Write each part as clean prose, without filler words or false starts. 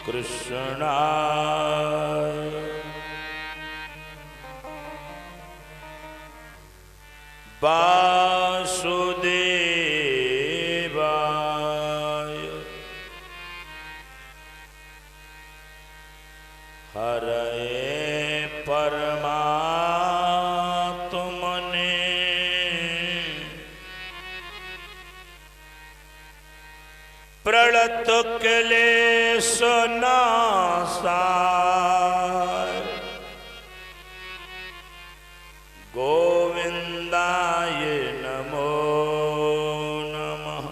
कृष्णाय वासुदेवाय हरये परमात्मने प्रणतक्लेशनाशाय गोविंदाय नमो नमः।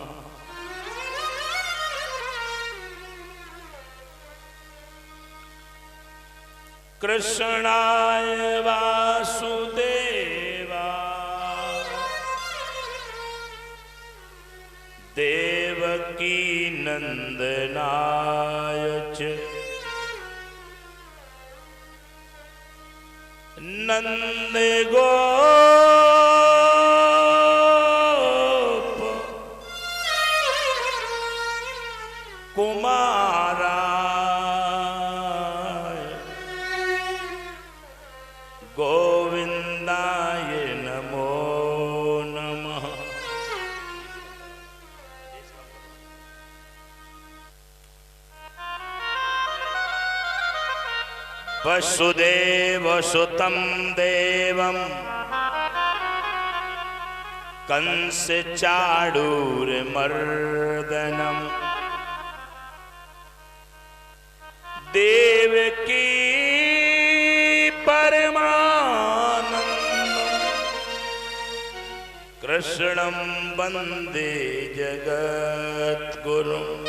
कृष्णाय वासुदेवाय देवकी नंदनाय च नंदगोप कुमाराय गोविंदाय नमो नमः। वसुदेवसुतं देवं कंसचाणूरमर्दनं देवकी परमानन्दं कृष्णं वन्दे जगद्गुरुम्।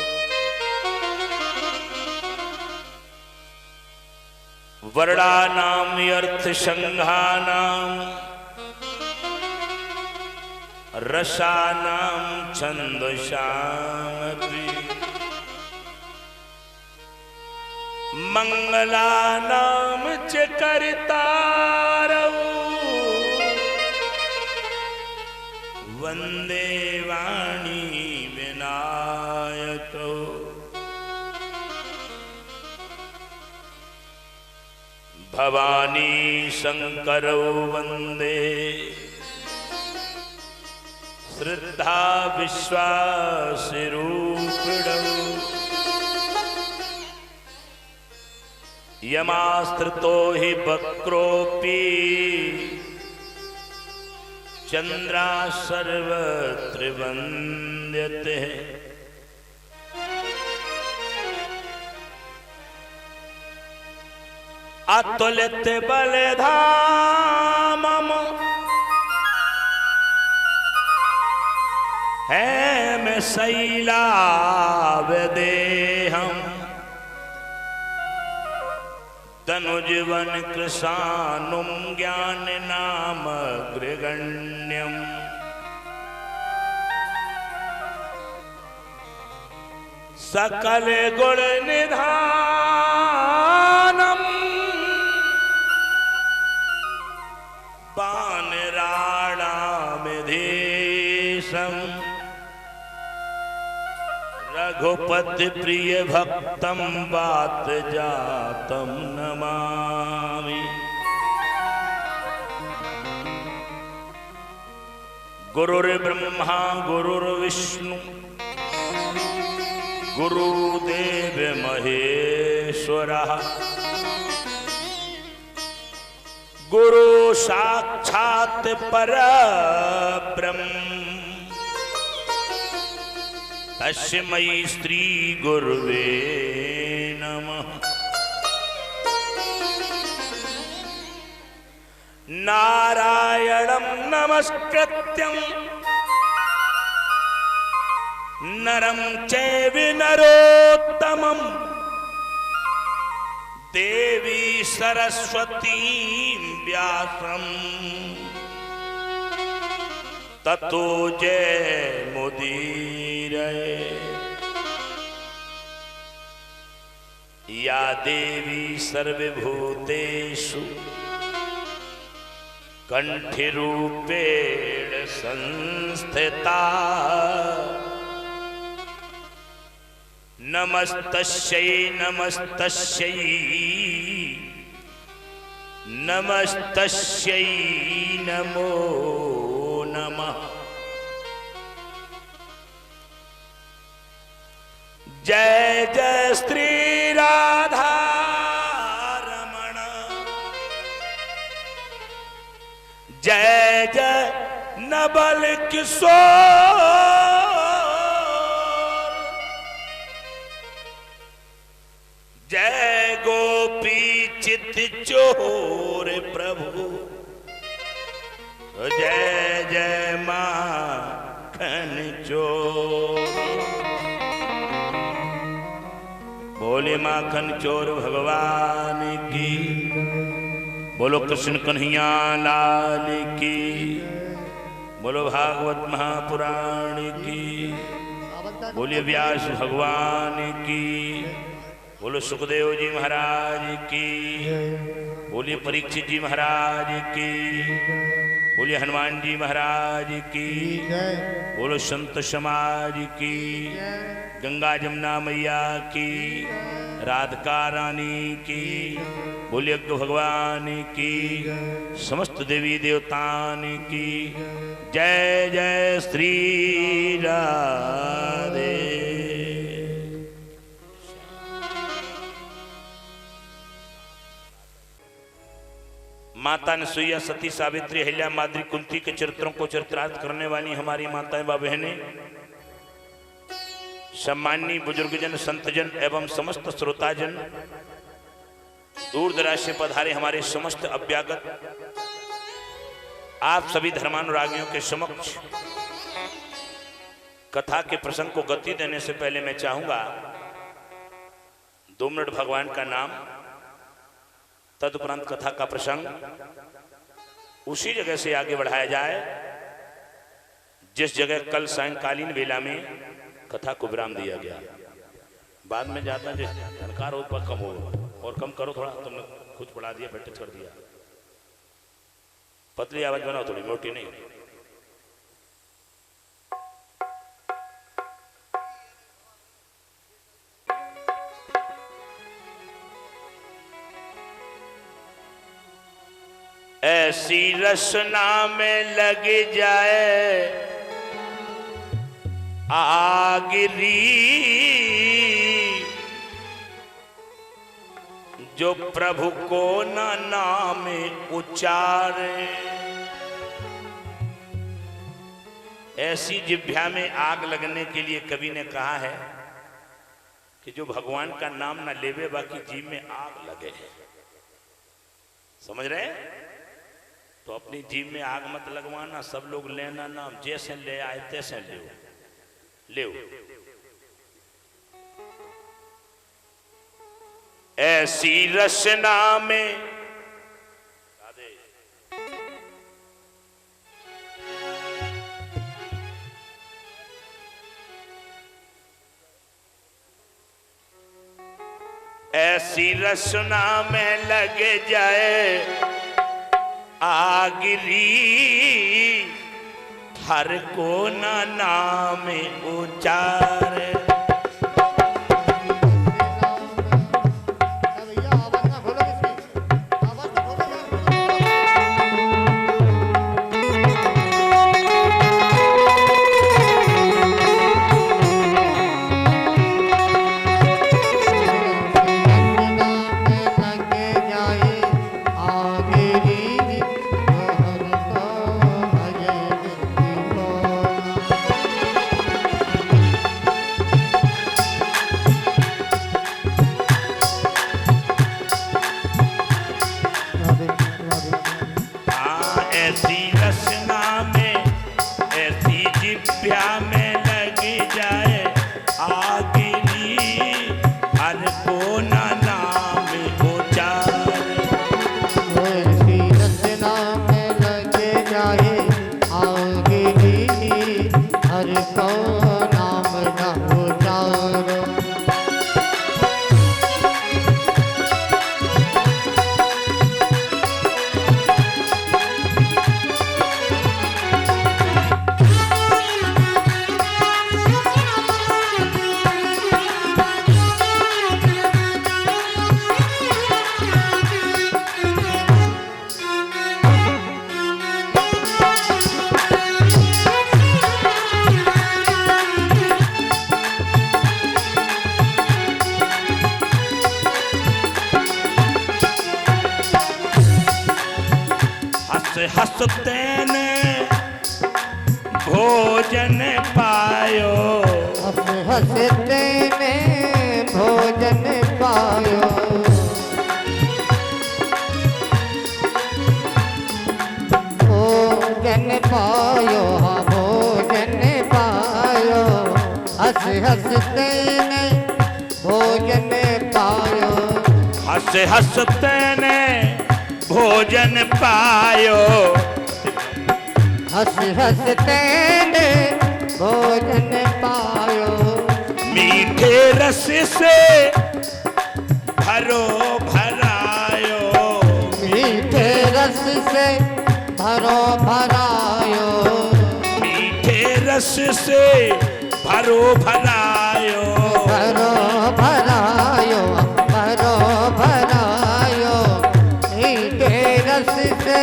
वर्णानां अर्थसंघानां रसानां छन्दसामपि मंगलानां च कर्तारौ वन्दे वाणी विनायकौ। भवानी शंकरौ वन्दे श्रद्धा विश्वासरूपिणौ। यमास्त्रितो हि वक्रोऽपि चन्द्रा सर्वत्र वन्द्यते। अतुलित बलधामम् हेमशैलावदेहम् तनुजवन कृशानुं ज्ञाननामग्रगण्यम्। सकल गुण निधानम् वानराणामधीशम् रघुपति प्रिय भक्तं वात जातं नमामि। गुरुर्ब्रह्मा गुरुर्विष्णु गुरुदेव महेश्वरः गुरु साक्षात् परब्रह्म तस्मै श्री गुरुवे नमः। नारायणं नमस्कृत्यं नरं चैव नरोत्तमं देवी सरस्वतीं व्यासं ततो जयमुदीरये। या देवी सर्वभूतेषु कंठिरूपेण संस्थिता नमस्तस्यै नमस्तस्यै नमस्तस्यै नमो नमः। जय जय श्री राधा रमण, जय जय नवल किशोर, जय गोपी चित चोर प्रभु, जय जय माखन चोर। बोले माखन चोर भगवान की, बोलो कृष्ण कन्हैया लाल की, बोलो भागवत महापुराण की, बोलिए व्यास भगवान की, बोलो सुखदेव जी महाराज की, बोलिए परीक्षित जी महाराज की, बोलिए हनुमान जी महाराज की, बोलो संत समाज की, गंगा जमुना मैया की, राधिका रानी की, बोलिए भगवान की, समस्त देवी देवतान की जय जय श्री राधे। माता अनसुईया, सती सावित्री, अहिल्या, माद्री, कुंती के चरित्रों को चरित्रार्थ करने वाली हमारी माताएं व बहनें, सम्माननीय बुजुर्गजन, संतजन एवं समस्त श्रोताजन, दूर दराज से पधारे हमारे समस्त अभ्यागत, आप सभी धर्मानुरागियों के समक्ष कथा के प्रसंग को गति देने से पहले मैं चाहूंगा 2 मिनट भगवान का नाम, तदुपरांत कथा का प्रसंग उसी जगह से आगे बढ़ाया जाए जिस जगह कल सायंकालीन वेला में कथा को विराम दिया गया। बाद में जाता है झनकार हो पर कम हो, और कम करो थोड़ा, तुमने खुद बढ़ा दिया, बैठे कर दिया, पतली आवाज बनाओ, थोड़ी मोटी नहीं। ऐसी रचना में लग जाए आगरी, जो प्रभु को न नाम उच्चारे। ऐसी जिह्वा में आग लगने के लिए कवि ने कहा है कि जो भगवान का नाम न लेवे बाकी जीव में आग लगे। समझ रहे? तो अपनी जीव में आग मत लगवाना, सब लोग लेना नाम, जैसे ले आए तैसे ले। ऐसी रचना में ऐसी रचना में लग जाए आगरी, हर को न नाम उचारे। हंसते ने भोजन पायो, हंसते ने भोजन पायो। भोजन पायो, हाँ भोजन पायो, हंसते ने भोजन पायो। हंसते ने भोजन पायो, हंसते ने भोजन पायो। मीठे रस से भरो भरायो, मीठे रस से भरो भरायो। मीठे रस से भरो भरायो, भरो भरायो, भरो भरायो। मीठे रस से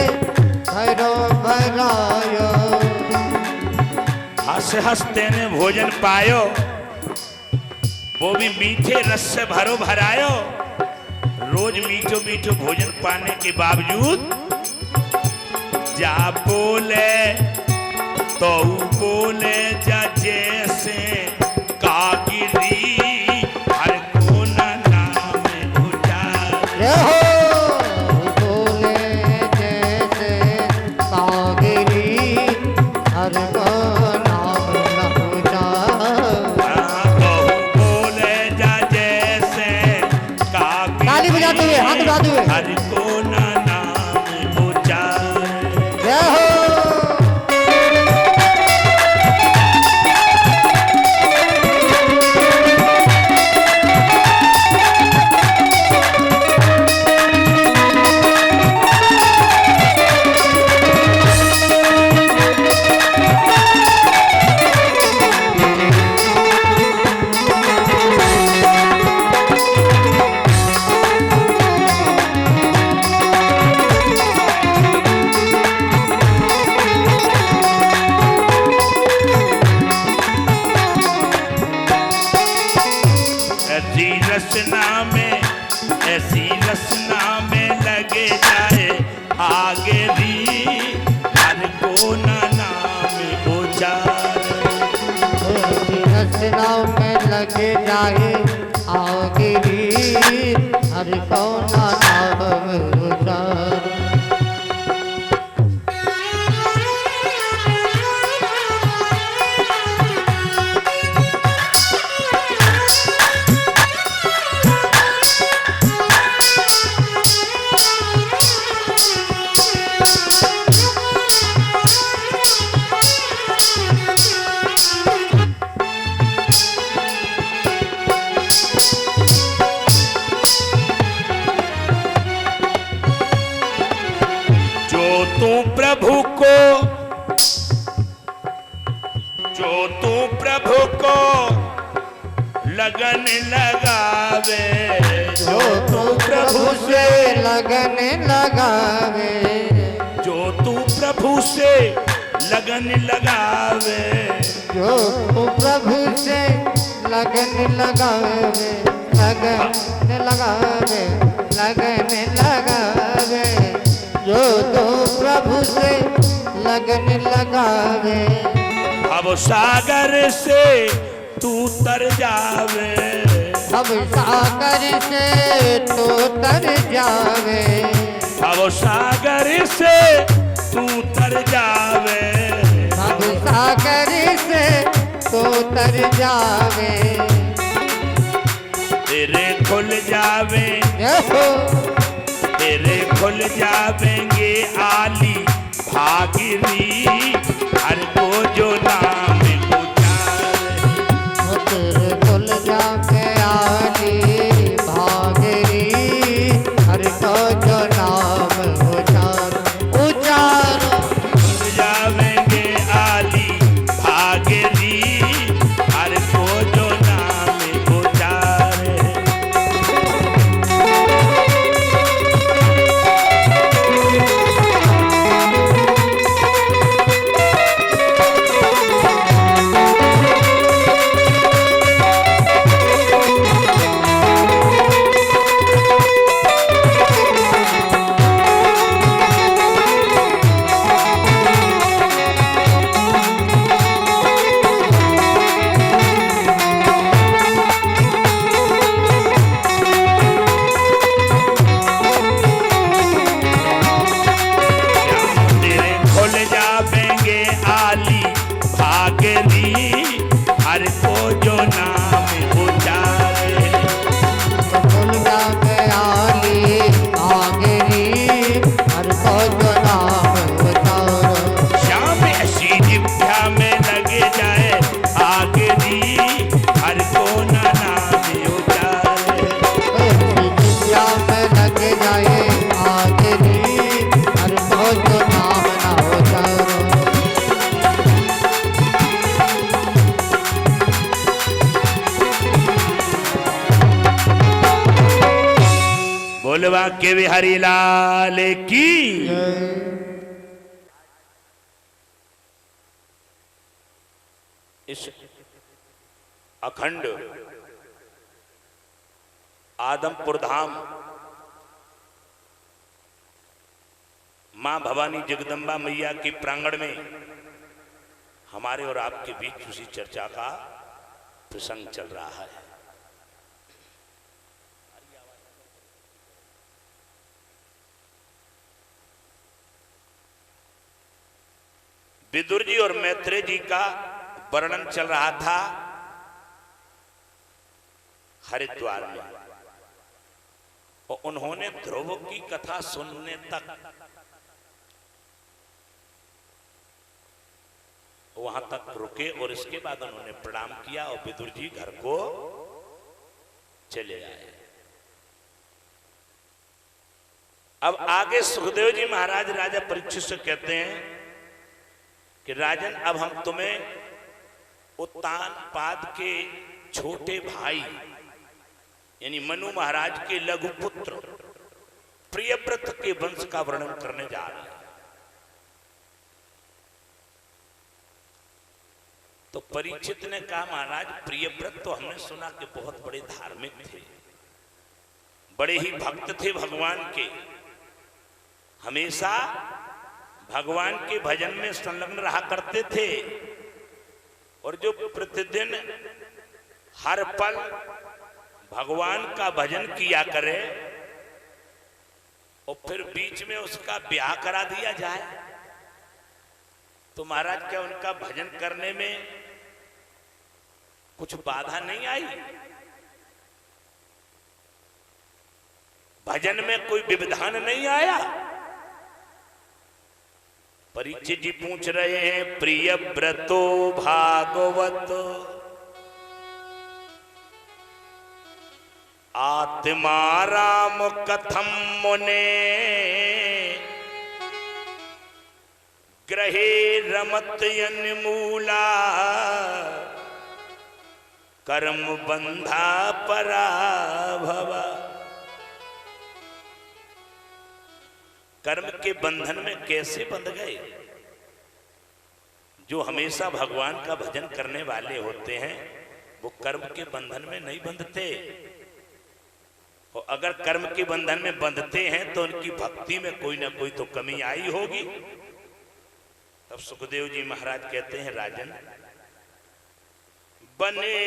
भरो भरायो। हंसते ने भोजन पायो, वो भी मीठे रस से भरो भरायो। रोज मीठो मीठो भोजन पाने के बावजूद जा बोले तो बोले जा जैसे कागिरी हर को नाम उजारे। बोले जैसे कागिरी हर को नाम बोले जा जैसे कागिरी ताली बजाते हुए, हाथ उठाते हुए, हर को नाम उजारे। जय हो। ऐसी रचना में लगे जाए आगे भी हर को नाम उजारे। ऐसी रचना में लगे जाए आगे भी हर को नाम उजारे। तू प्रभु को लगन लगावे, जो तू प्रभु से लगन लगावे, जो तू प्रभु से लगन लगावे, जो तू प्रभु से लगन लगावे, लगन लगावे, लगन लगावे, जो तू प्रभु से लगन लगावे। अब सागर से तू तर जावे, अब सागर से तू तर जावे, अब सागर से तू तर जावे, अब सागर से तू तर जावे। तेरे खुल जावे, तेरे खुल जावेंगे आली भागिनी हर को जो नाम उचारे। तेरे खुल जावे आली भागिनी हर को जो नाम उचारो, उचारो। खुल जावेंगे आली भागिनी हर को जो नाम उचारे। बांके बिहारी लाल की। इस अखंड आदमपुर धाम मां भवानी जगदम्बा मैया की प्रांगण में हमारे और आपके बीच उसी चर्चा का प्रसंग चल रहा है। विदुर जी और मैत्रेय जी का वर्णन चल रहा था हरिद्वार में, और उन्होंने ध्रुव की कथा सुनने तक वहां तक रुके और इसके बाद उन्होंने प्रणाम किया और विदुर जी घर को चले आए। अब आगे सुखदेव जी महाराज राजा परीक्षित से कहते हैं कि राजन, अब हम तुम्हें उत्तानपाद के छोटे भाई यानी मनु महाराज के लघु पुत्र प्रियव्रत के वंश का वर्णन करने जा रहे हैं। तो परीक्षित ने कहा, महाराज प्रियव्रत तो हमने सुना कि बहुत बड़े धार्मिक थे, बड़े ही भक्त थे भगवान के, हमेशा भगवान के भजन में संलग्न रहा करते थे, और जो प्रतिदिन हर पल भगवान का भजन किया करे और फिर बीच में उसका ब्याह करा दिया जाए तो महाराज क्या उनका भजन करने में कुछ बाधा नहीं आई? भजन में कोई विविधान नहीं आया? परीक्षित जी पूछ रहे हैं, प्रियव्रतो भागवत आत्मा राम कथम मुने ग्रहे रमत यन्मूला कर्म बंधा पराभवा। कर्म के बंधन में कैसे बंध गए? जो हमेशा भगवान का भजन करने वाले होते हैं वो कर्म के बंधन में नहीं बंधते, और अगर कर्म के बंधन में बंधते हैं तो उनकी भक्ति में कोई ना कोई तो कमी आई होगी। तब सुखदेव जी महाराज कहते हैं, राजन बने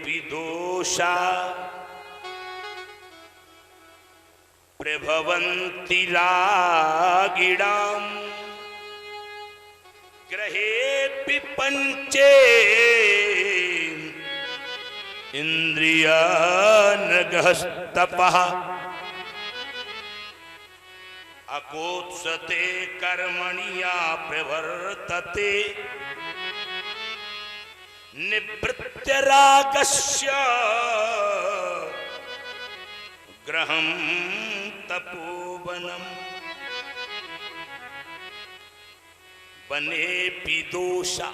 विदोषा प्रभवन्ति रागिणाम ग्रहेपि पंचे इंद्रियानगस्तपः अकोत्सते कर्मणिया प्रवर्तते निवृत्य रागस्य ग्रहं तपोवनम बनेपि दोषा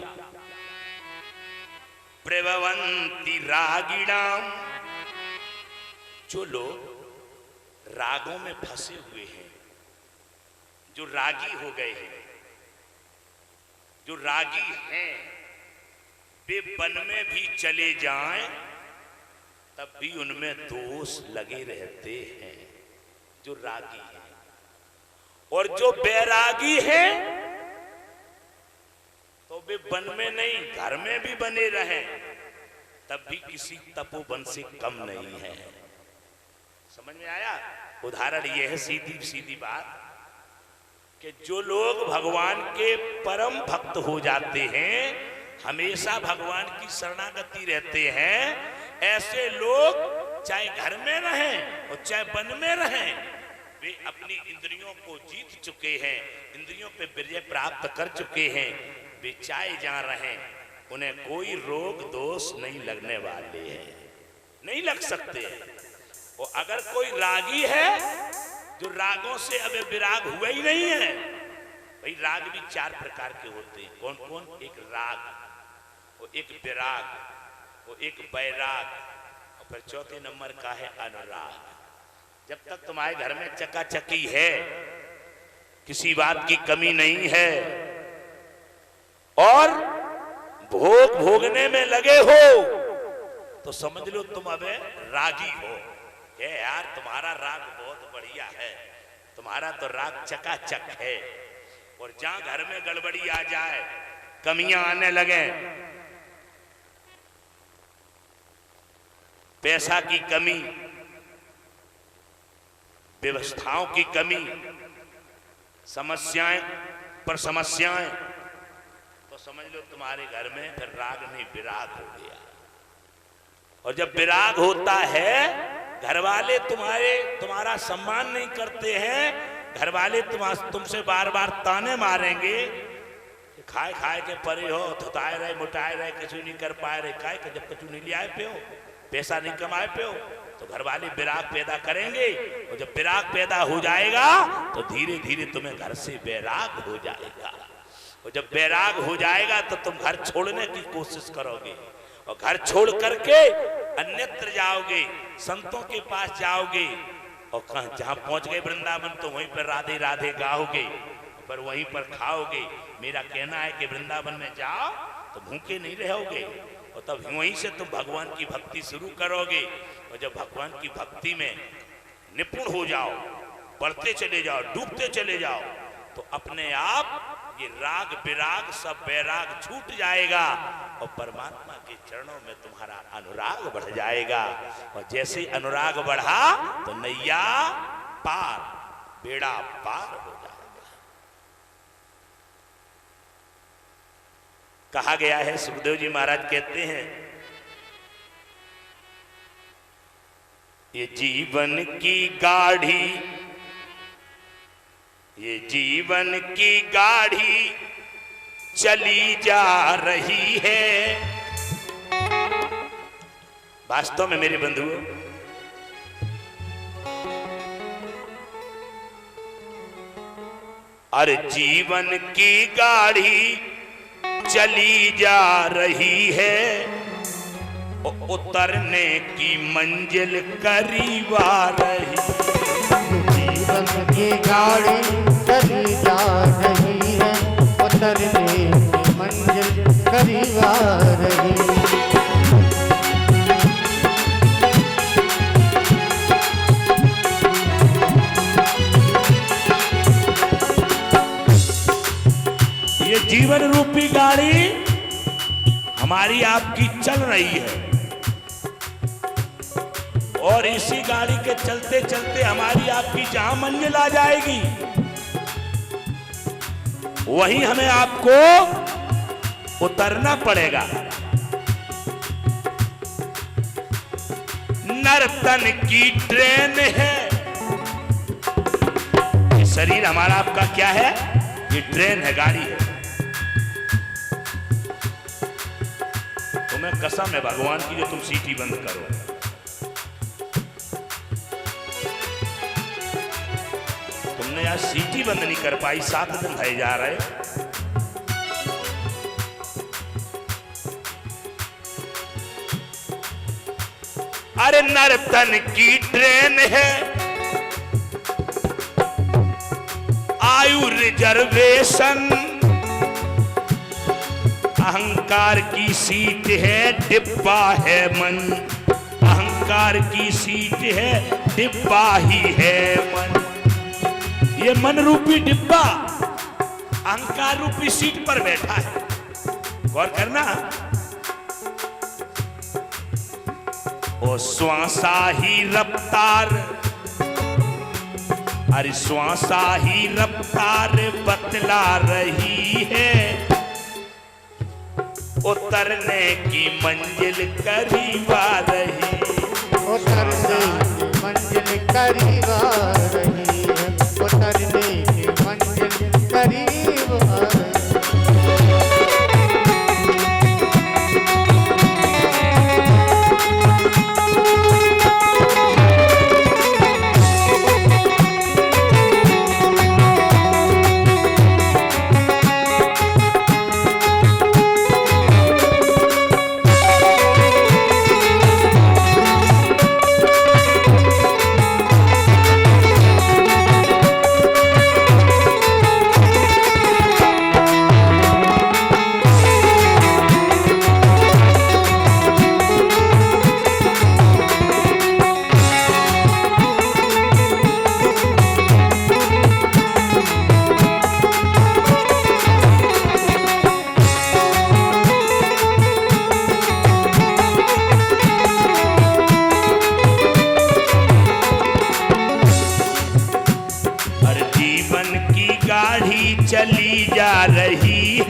प्रभवन्ति रागिणाम। जो लोग रागों में फंसे हुए हैं, जो रागी हो गए हैं, जो रागी हैं, वे वन में भी चले जाएं तब भी उनमें दोष लगे रहते हैं, जो रागी हैं। और जो बैरागी हैं तो वे वन में नहीं घर में भी बने रहें तब भी किसी तपोवन से कम नहीं है। समझ में आया? उदाहरण यह है, सीधी सीधी बात, कि जो लोग भगवान के परम भक्त हो जाते हैं, हमेशा भगवान की शरणागति रहते हैं, ऐसे लोग चाहे घर में रहें और चाहे वन में रहें, वे अपनी इंद्रियों को जीत चुके हैं, इंद्रियों पे विजय प्राप्त कर चुके हैं। वे चाहे जहां रहें उन्हें कोई रोग दोष नहीं लगने वाले हैं, नहीं लग सकते हैं। और अगर कोई रागी है जो रागों से अबे विराग हुआ ही नहीं है, भाई राग भी चार प्रकार के होते हैं। कौन कौन? एक राग, वो एक विराग, वो एक बैराग, और फिर चौथे नंबर का है अनुराग। जब तक तुम्हारे घर में चकाचकी है, किसी बात की कमी नहीं है और भोग भोगने में लगे हो, तो समझ लो तुम अबे रागी हो। ये यार तुम्हारा राग बहुत बढ़िया है, तुम्हारा तो राग चकाचक है। और जहां घर में गड़बड़ी आ जाए, कमियां आने लगे, पैसा की कमी, व्यवस्थाओं की कमी, समस्याएं पर समस्याएं, तो समझ लो तुम्हारे घर में फिर राग नहीं विराग हो गया। और जब विराग होता है, घर वाले तुम्हारा सम्मान नहीं करते हैं, घर वाले तुमसे बार बार ताने मारेंगे, खाए खाए के परे हो, थुताए रहे, मुटाए रहे, कुछ नहीं कर पाए रहे, खाए के जब कुछ नहीं ले आए पे हो, पैसा नहीं कमाए पे हो, तो घर वाले विराग पैदा करेंगे। और जब विराग पैदा हो जाएगा तो धीरे धीरे तुम्हें घर से वैराग हो जाएगा। और जब वैराग हो जाएगा तो तुम घर छोड़ने की कोशिश करोगे, और घर छोड़ करके अन्यत्र जाओगे, संतों के पास जाओगे, और कहां जहां पहुंच गए वृंदावन तो वहीं पर राधे राधे गाओगे, पर वहीं पर खाओगे। मेरा कहना है कि वृंदावन में जाओ तो भूखे नहीं रहोगे, और तब वहीं से तुम भगवान की भक्ति शुरू करोगे। और जब भगवान की भक्ति में निपुण हो जाओ, बढ़ते चले जाओ, डूबते चले जाओ, तो अपने आप ये राग विराग सब वैराग छूट जाएगा, और परमात्मा के चरणों में तुम्हारा अनुराग बढ़ जाएगा। और जैसे अनुराग बढ़ा तो नैया पार, बेड़ा पार हो जाएगा। कहा गया है, सुखदेव जी महाराज कहते हैं, ये जीवन की गाड़ी, ये जीवन की गाड़ी चली जा रही है। वास्तव में मेरे बंधुओं, अरे जीवन की गाड़ी चली जा रही है, उतरने की मंजिल करीब आ रही। जीवन की गाड़ी चली जा रही है, उतरने की मंजिल करीब आ रही। ये जीवन रूपी गाड़ी हमारी आपकी चल रही है, और इसी गाड़ी के चलते चलते हमारी आपकी जहां मंजिल आ जाएगी, वहीं हमें आपको उतरना पड़ेगा। नर्तन की ट्रेन है, ये शरीर हमारा आपका क्या है? ये ट्रेन है, गाड़ी है। तुम्हें कसम है भगवान की जो तुम सीटी बंद करो। तुमने यार सीटी बंद नहीं कर पाई, 7 दिन भय जा रहे। अरे नर्तन की ट्रेन है, आयु रिजर्वेशन, अहंकार की सीट है, डिब्बा है मन। अहंकार की सीट है, डिब्बा ही है मन। ये मन रूपी डिब्बा अहंकार रूपी सीट पर बैठा है। गौर करना, ओ श्वासा ही रफ्तार, अरे श्वासा ही रफ्तार बतला रही है, उतरने की मंजिल करीब आ रही। उतरने की मंजिल करीब आ रही है, उतरने की मंजिल करीब आ रही है।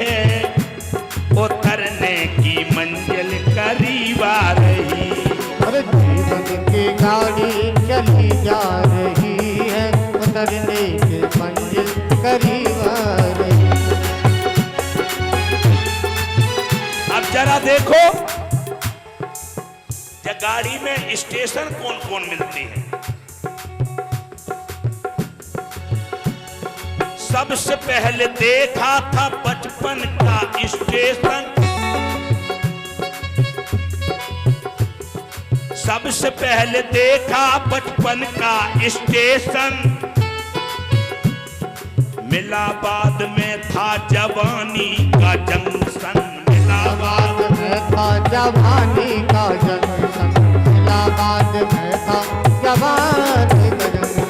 है, उतरने की मंजिल करीब आ रही। अरे जीवन की गाड़ी चली जा रही है, उतरने की मंजिल करीब आ रही। अब जरा देखो, गाड़ी में स्टेशन कौन कौन मिलते हैं। सबसे पहले देखा था बचपन का स्टेशन, सबसे पहले देखा बचपन का स्टेशन, मिला बाद में था जवानी का जंक्शन, मिला बाद में था जवानी का जंक्शन, मिला बाद में था जवानी का जंक्शन।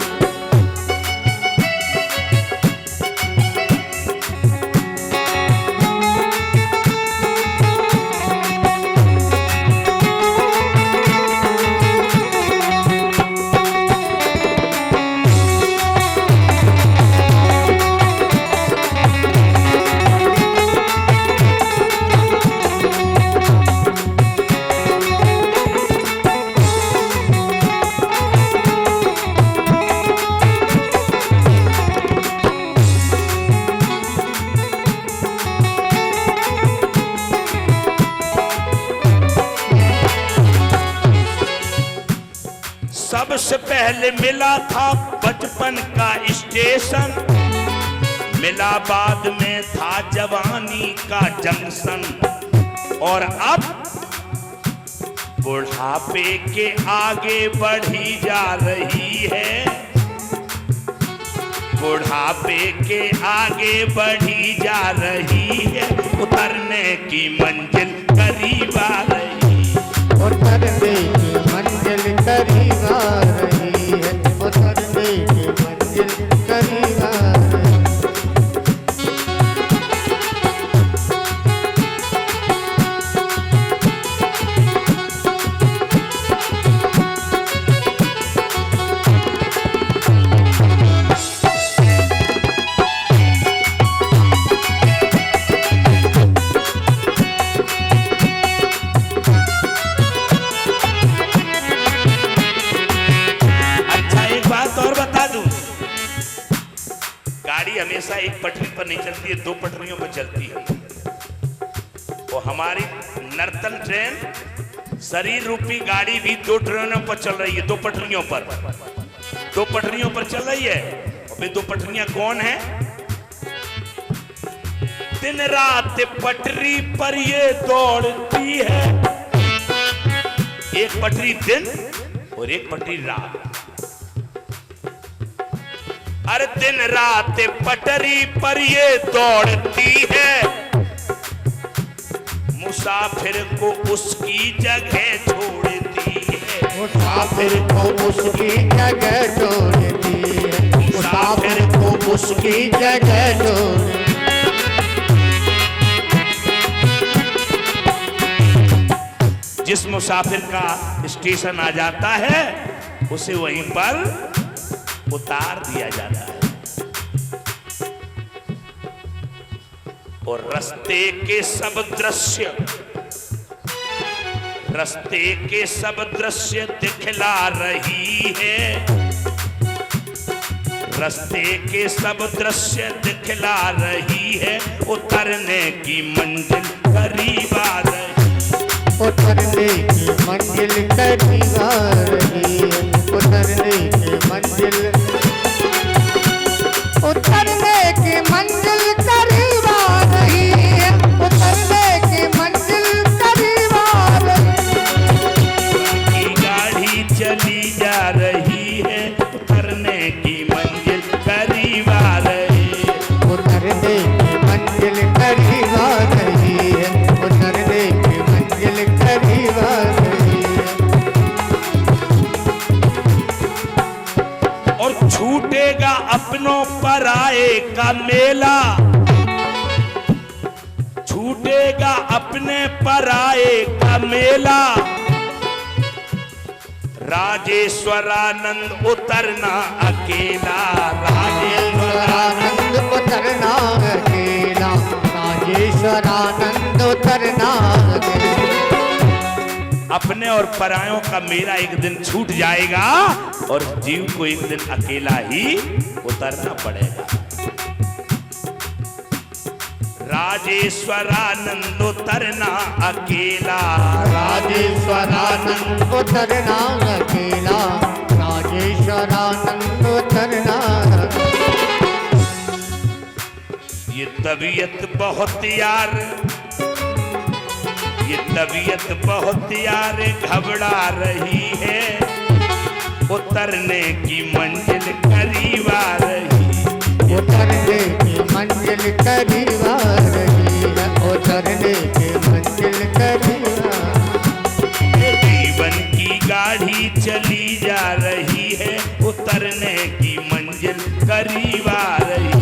सबसे पहले मिला था बचपन का स्टेशन, मिला बाद में था जवानी का जंक्शन, और अब बुढ़ापे के आगे बढ़ी जा रही है, बुढ़ापे के आगे बढ़ी जा रही है, उतरने की मंजिल करीब आ रही, उतरने की मंजिल करीब आ रही है, उतरने की मंजिल करीब आ रही है। हमेशा एक पटरी पर नहीं चलती है, दो पटरियों पर चलती है। वो हमारी नर्तन ट्रेन शरीर रूपी गाड़ी भी दो ट्रेनों पर चल रही है, दो पटरियों पर, दो पटरियों पर चल रही है। और दो पटरियां कौन है? दिन रात पटरी पर ये दौड़ती है, एक पटरी दिन और एक पटरी रात। अरे दिन रात पटरी पर ये दौड़ती है, मुसाफिर को उसकी जगह छोड़ती है, मुसाफिर को उसकी जगह छोड़ती है, मुसाफिर को उसकी जगह छोड़ती है। जिस मुसाफिर का स्टेशन आ जाता है उसे वहीं पर उतार दिया जाता है। और रास्ते के सब दृश्य, रास्ते के सब दृश्य दिखला रही है, रास्ते के सब दृश्य दिखला रही है, उतरने की मंजिल करीब आ रही, उतरने की मंजिल करीब आ रही है, उतरने की मंजिल, उतरने की मंजिल करीब आ रही है, उतरने की मंजिल करीब आ रही है। गाड़ी चली जा रही है, उतरने की मंजिल करीब आ रही है, उतरने की मंजिल करीब आ रही है, उतरने की मंजिल करीब आ रही है। और छूटेगा अपनों पर आए का मेला, छूटेगा अपने पर आए का मेला, राजेश्वरानंद उतरना अकेला, राजेश्वरानंद उतरना अकेला, राजेश्वरानंद राजेश्वरानंद उतरना रे। अपने और परायों का मेरा एक दिन छूट जाएगा और जीव को एक दिन अकेला ही उतरना पड़ेगा। राजेश्वरानंद उतरना अकेला, राजेश्वरानंद उतरना अकेला, राजेश्वरानंद उतरना। ये तबीयत बहुत यार, ये तबीयत बहुत यार घबरा रही है, उतरने की मंजिल करीब आ रही, उतरने की मंजिल करीब आ रही है, उतरने की मंजिल करीब आ रही है। जीवन की गाड़ी चली जा रही है, उतरने की मंजिल करीब आ रही है।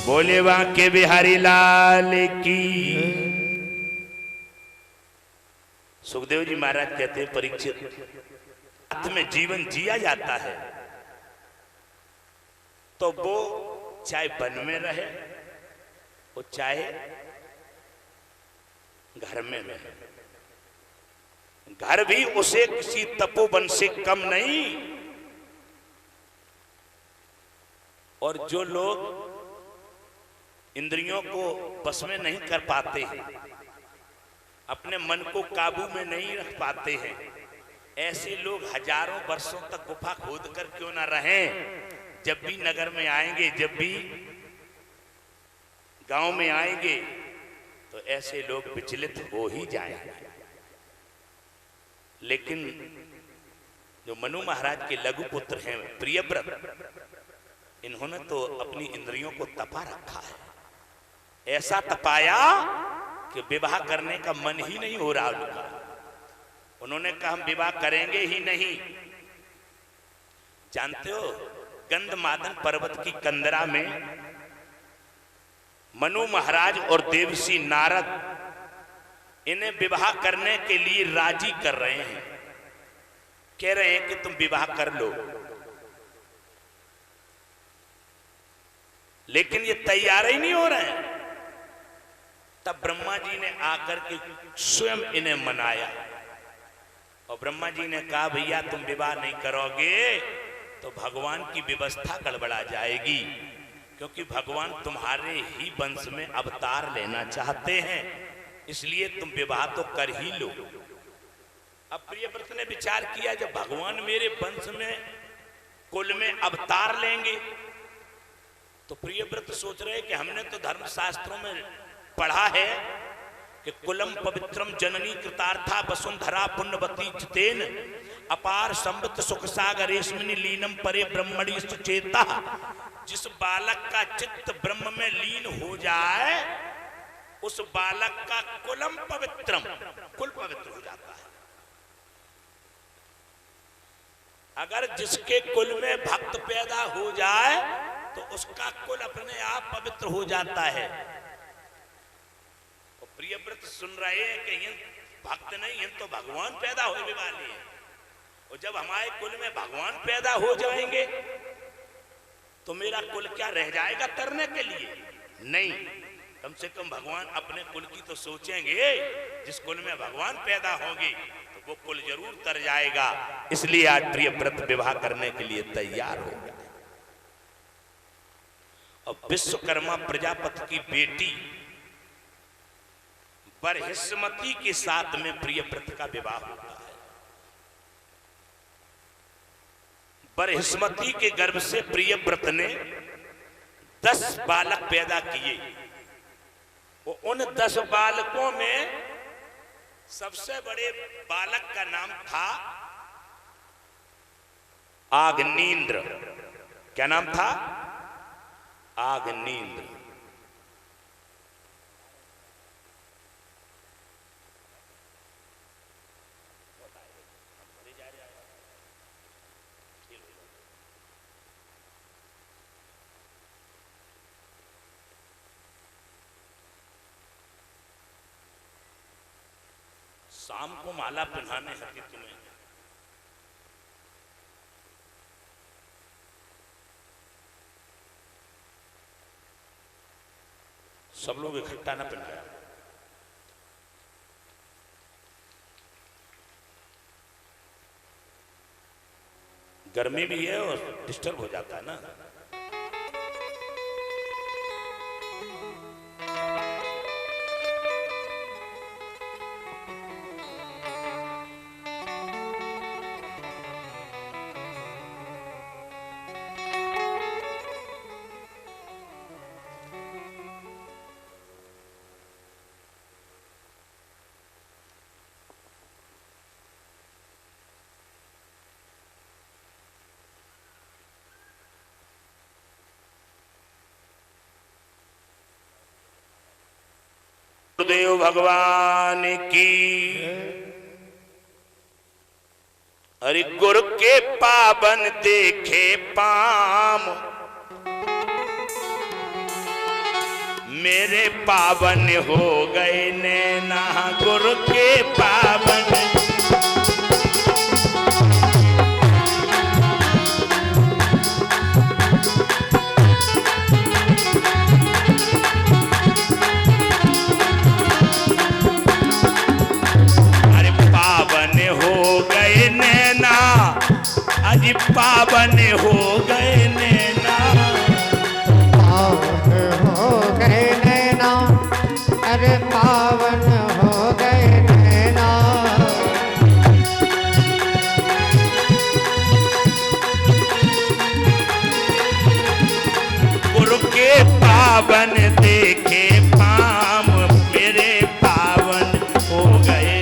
बोले बांके बिहारी लाल की। सुखदेव जी महाराज कहते हैं, परीक्षित अंत में जीवन जिया जाता है तो वो चाहे वन में रहे, वो चाहे घर में रहे, घर भी उसे किसी तपोवन से कम नहीं। और जो लोग इंद्रियों को बस में नहीं कर पाते हैं, अपने मन को काबू में नहीं रख पाते हैं, ऐसे लोग हजारों वर्षों तक गुफा खोद कर क्यों ना रहें, जब भी नगर में आएंगे, जब भी गांव में आएंगे तो ऐसे लोग विचलित हो ही जाएंगे। लेकिन जो मनु महाराज के लघु पुत्र हैं प्रियव्रत, इन्होंने तो अपनी इंद्रियों को तपा रखा है, ऐसा तपाया कि विवाह करने का मन ही नहीं हो रहा उनका। उन्होंने कहा हम विवाह करेंगे ही नहीं। जानते हो, गंधमादन पर्वत की कंदरा में मनु महाराज और देवर्षि नारद इन्हें विवाह करने के लिए राजी कर रहे हैं, कह रहे हैं कि तुम विवाह कर लो, लेकिन ये तैयार ही नहीं हो रहे हैं। तब ब्रह्मा जी ने आकर के स्वयं इन्हें मनाया और ब्रह्मा जी ने कहा भैया तुम विवाह नहीं करोगे तो भगवान की व्यवस्था गड़बड़ा जाएगी, क्योंकि भगवान तुम्हारे ही वंश में अवतार लेना चाहते हैं, इसलिए तुम विवाह तो कर ही लो। अब प्रियव्रत ने विचार किया, जब भगवान मेरे वंश में कुल में अवतार लेंगे, तो प्रियव्रत सोच रहे कि हमने तो धर्मशास्त्रों में पढ़ा है कि कुलम पवित्रम जननी कृतार्था वसुंधरा पुण्यवती चितेन अपार संवित सुख सागरेस्मिनि लीनम परे ब्रह्मणि सुचेता। जिस बालक का चित्त ब्रह्म में लीन हो जाए उस बालक का कुलम पवित्रम, कुल पवित्र हो जाता है। अगर जिसके कुल में भक्त पैदा हो जाए तो उसका कुल अपने आप पवित्र हो जाता है। और प्रियव्रत सुन रहे हैं कि ये भक्त नहीं, ये तो भगवान पैदा होने वाले हैं, और जब हमारे कुल में भगवान पैदा हो जाएंगे तो मेरा कुल क्या रह जाएगा तरने के लिए? नहीं, कम से कम भगवान अपने कुल की तो सोचेंगे। जिस कुल में भगवान पैदा होंगे तो वो कुल जरूर तर जाएगा। इसलिए आज प्रियव्रत विवाह करने के लिए तैयार हो गए। और विश्वकर्मा प्रजापति की बेटी बरहिस्मती के साथ में प्रियव्रत का विवाह होता है। बरहिस्मती के गर्भ से प्रियव्रत ने 10 बालक पैदा किए। वो उन 10 बालकों में सबसे बड़े बालक का नाम था आग्नेन्द्र, क्या नाम था? आग्नेन्द्र। शाम को माला पहनाने हती तुम्हें, सब लोग इकट्ठा ना पहनाया। गर्मी भी है और डिस्टर्ब हो जाता है ना। गुरुदेव भगवान की। अरे गुरु के पावन देखे पाम, मेरे पावन हो गए नैना। गुरु के पावन, अजी पावन हो गए नैना। पावन हो गए नैना, अरे पावन हो गए नैना। गुरु के पावन देखे पाम, मेरे पावन हो गए।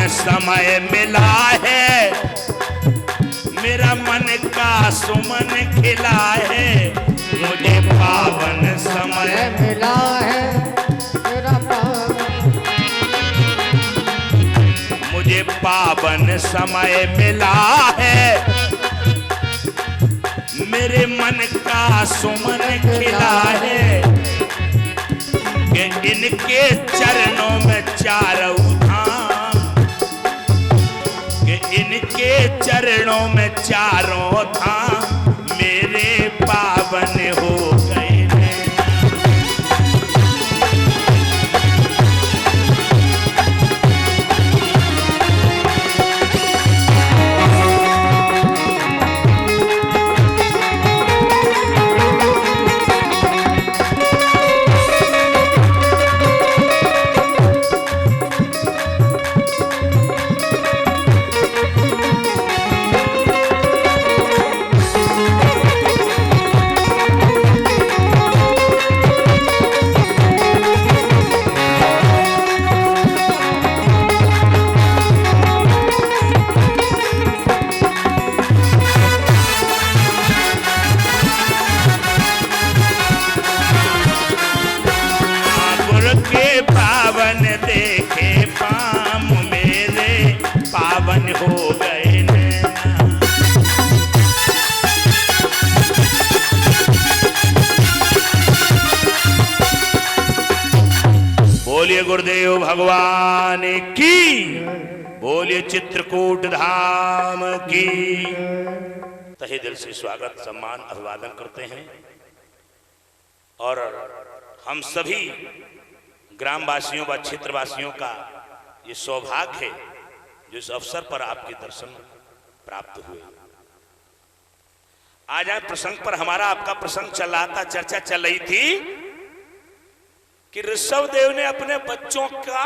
समय मिला है, मेरा मन का सुमन खिला है। मुझे पावन समय मिला है, मेरा पावन, मुझे पावन समय मिला है। मेरे मन का सुमन खिला है कि इनके चरणों में चारों इनके चरणों में चारों धाम, मेरे पावन हो गए। हो गए नैना। बोलिए गुरुदेव भगवान की, बोलिए चित्रकूट धाम की। तहे दिल से स्वागत सम्मान अभिवादन करते हैं और हम सभी ग्रामवासियों व क्षेत्रवासियों का ये सौभाग्य है जो इस अवसर पर आपके दर्शन प्राप्त हुए। आज प्रसंग पर हमारा आपका प्रसंग चल रहा था, चर्चा चल रही थी कि ऋषभ देव ने अपने बच्चों का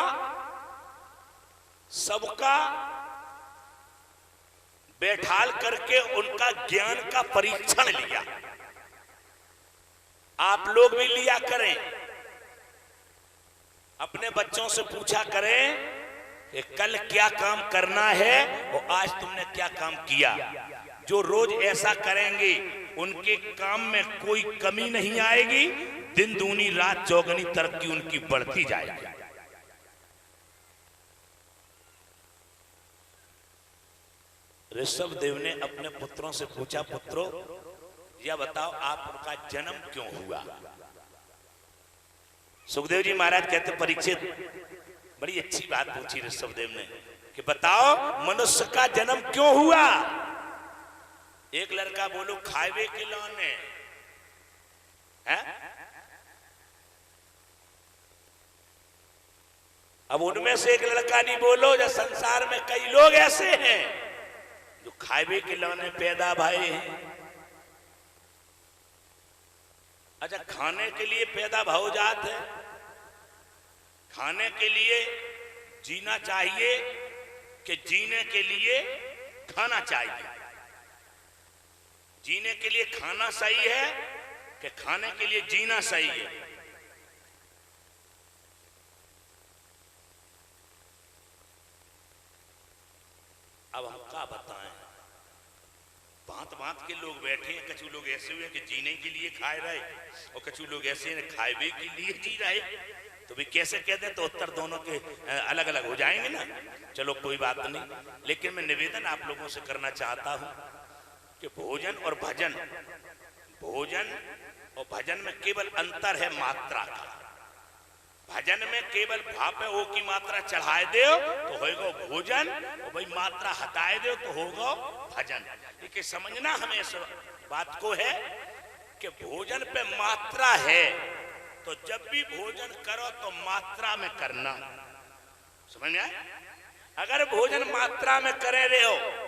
सबका बैठाल करके उनका ज्ञान का परीक्षण लिया। आप लोग भी लिया करें, अपने बच्चों से पूछा करें कि कल क्या काम करना है और आज तुमने क्या काम किया। जो रोज ऐसा करेंगे उनके काम में कोई कमी नहीं आएगी, दिन दूनी रात चौगनी तरक्की उनकी बढ़ती जाएगी। ऋषभ देव ने अपने पुत्रों से पूछा, पुत्रों यह बताओ आपका जन्म क्यों हुआ। सुखदेव जी महाराज कहते, परीक्षित बड़ी अच्छी बात पूछी ऋषभ देव ने कि बताओ मनुष्य का जन्म क्यों हुआ। एक लड़का बोलो खावे के लाने है, अब उनमें से एक लड़का नहीं बोलो, जो संसार में कई लोग ऐसे हैं जो खावे के लाने पैदा भाई हैं। अच्छा, खाने के लिए पैदा भाव जात है, खाने के लिए जीना चाहिए कि जीने के लिए खाना चाहिए। जीने के लिए खाना सही है कि खाने के लिए जीना सही है। अब हम क्या बताएं, भांत भांत के लोग बैठे हैं। कछु लोग ऐसे हुए कि जीने के लिए खाए रहे और कछु लोग ऐसे हैं खाए के लिए जी रहे। तो भी कैसे कह दें, तो उत्तर दोनों के अलग अलग हो जाएंगे ना। चलो कोई बात नहीं, लेकिन मैं निवेदन आप लोगों से करना चाहता हूं कि भोजन और भजन, भोजन और भजन में केवल अंतर है मात्रा का। भजन में केवल भाप है वो की मात्रा चढ़ाए दो तो होगा भोजन, और भाई मात्रा हटाए दो तो होगा भजन। लेकिन समझना हमें इस बात को है कि भोजन पे मात्रा है, तो जब भी भोजन करो तो मात्रा में करना। समझ में आया? अगर भोजन मात्रा में करे रहे हो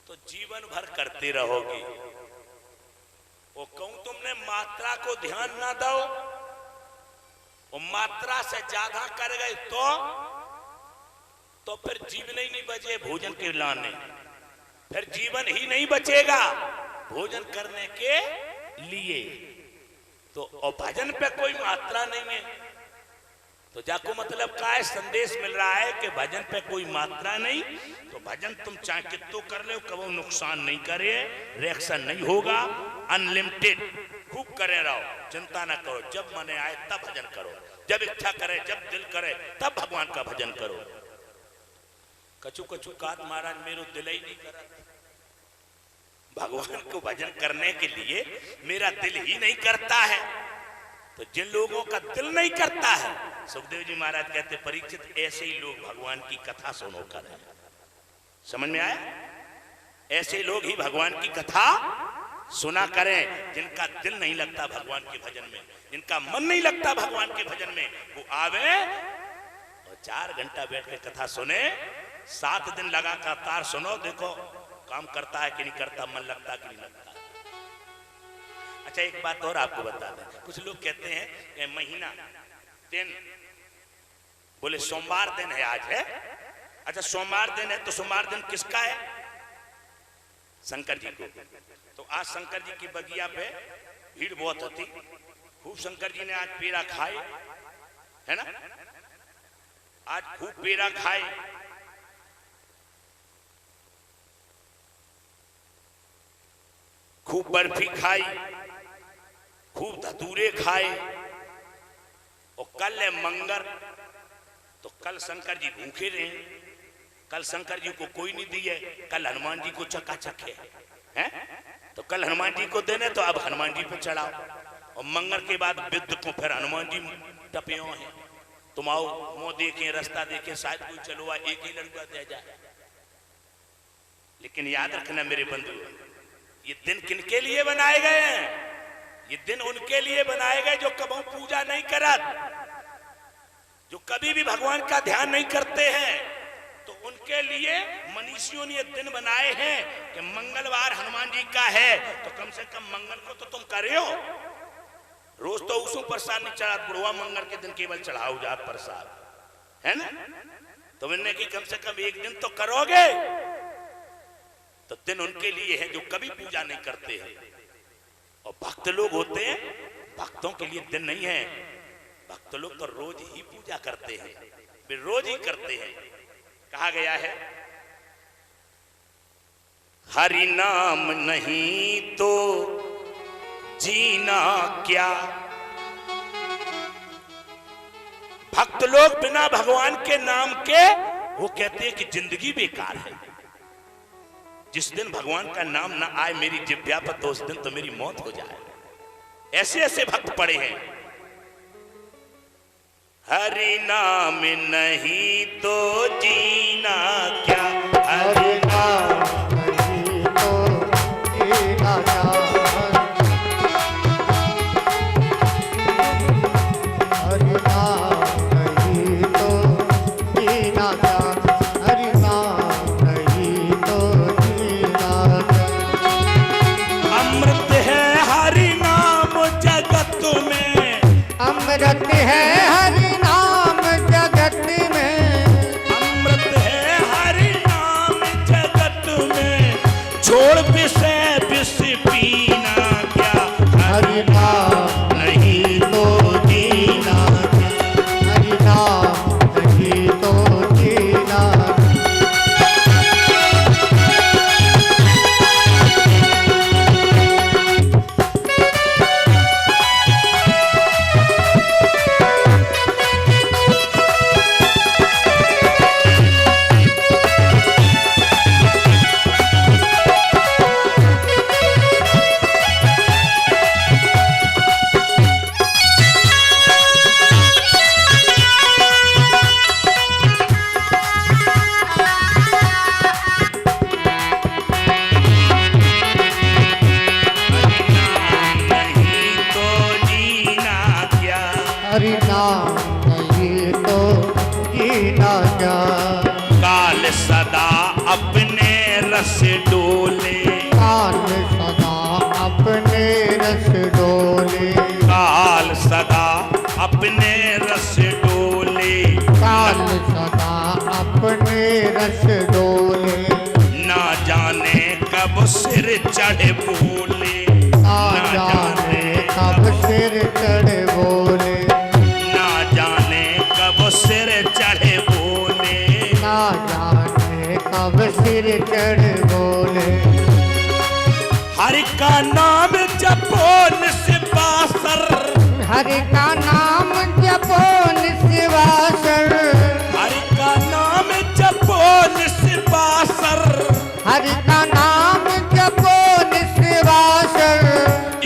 तो जीवन भर करते रहोगे। वो कहूं तुमने मात्रा को ध्यान ना दो और मात्रा से ज्यादा कर गए तो फिर जीवन ही नहीं बचे भोजन के लाने, फिर जीवन ही नहीं बचेगा भोजन करने के लिए। तो और भजन पे कोई मात्रा नहीं है, तो जाको मतलब का है, संदेश मिल रहा है कि भजन पे कोई मात्रा नहीं। तो भजन तुम चाहे कितो कर लो, कभी नुकसान नहीं करे, रिएक्शन नहीं होगा, अनलिमिटेड खूब करे रहो, चिंता ना करो। जब मन आए तब भजन करो, जब इच्छा करे, जब दिल करे तब भगवान का भजन करो। कछु कछु कात महाराज मेरो दिल ही नहीं करा, भगवान को भजन करने के लिए मेरा दिल ही नहीं करता है। तो जिन लोगों का दिल नहीं करता है, सुखदेव जी महाराज कहते, परीक्षित ऐसे ही लोग भगवान की कथा सुनो कर। समझ में आया? ऐसे लोग ही भगवान की कथा सुना करें। जिनका दिल नहीं लगता भगवान के भजन में, जिनका मन नहीं लगता भगवान के भजन में, वो आवे और 4 घंटा बैठ के कथा सुने, 7 दिन लगातार सुनो, देखो काम करता है कि नहीं करता, मन लगता कि नहीं लगता। अच्छा, एक बात और आपको बता दें, कुछ लोग कहते हैं कि महीना दिन, बोले सोमवार दिन है आज है। अच्छा, सोमवार दिन है तो सोमवार दिन किसका है? शंकर जी को। तो आज शंकर जी की बगिया पे भीड़ बहुत होती, खूब शंकर जी ने आज पेड़ा खाए, है ना, आज खूब पेड़ा खाए। खूब बर्फी खाई, खूब धतूरे खाए, और कल है मंगर, तो कल शंकर जी भूखे रहे। कल शंकर जी को कोई नहीं दिए, कल हनुमान जी को चकाचक है, तो कल हनुमान जी को देने, तो अब हनुमान जी पे चढ़ाओ। और मंगर के बाद विद्ध को फिर हनुमान जी टपियो है। तुम आओ, मुंह देखे, रास्ता देखे, शायद कोई चलो एक ही लड़का दे जाए। लेकिन याद रखना मेरे बंधु, ये दिन किनके लिए बनाए गए हैं? ये दिन उनके लिए बनाए गए जो कभी पूजा नहीं करत, जो कभी भी भगवान का ध्यान नहीं करते हैं। तो उनके उनके लिए मनीषियों ने दिन बनाए हैं कि मंगलवार हनुमान जी का है तो कम से कम मंगल को तो तुम करे हो। रोज तो उसू प्रसाद नहीं चढ़ा, बुढ़वा मंगल के दिन केवल चढ़ाओ जात प्रसाद, है ना। तो मैंने कि कम से कम एक दिन तो करोगे। तो दिन उनके लिए है जो कभी पूजा नहीं करते हैं। और भक्त लोग होते हैं, भक्तों के लिए दिन नहीं है। भक्त लोग तो रोज ही पूजा करते हैं, वे रोज ही करते हैं। कहा गया है हरि नाम नहीं तो जीना क्या। भक्त लोग बिना भगवान के नाम के वो कहते हैं कि जिंदगी बेकार है। जिस दिन भगवान का नाम ना आए मेरी जिह्वा पर तो उस दिन तो मेरी मौत हो जाए। ऐसे ऐसे भक्त पड़े हैं। हरि नाम नहीं तो जीना क्या, हरि नाम नहीं तो जीना क्या, हरि नाम नहीं तो जीना क्या, हरि नाम नहीं तो जीना क्या। अमृत है हरि नाम जगत में, अमृत है हरि नाम जगत में, अमृत है हरि नाम जगत में, छोड़ विषय विष पीना क्या, हरि नाम नहीं तो जीना क्या। हरि नाम नहीं तो जीना। नहीं तो जीना क्या, हरि नाम नहीं तो जीना क्या। काल सदा अपने रस डोले, काल सदा अपने रस डोले, काल सदा अपने रस डोले, काल सदा अपने रस डोले, ना जाने कब सिर चढ़े बोले, ना जाने कब सिर चढ़े बोले, ना जाने कब सिर चढ़े बोले, ना जाने कब सिर चढ़े बोले। हरि का नाम जपो निस्वासर, हरि का नाम जपो निस्वासर, हरि का नाम जपो निस्वासर, हरि का नाम जपो निस्वासर।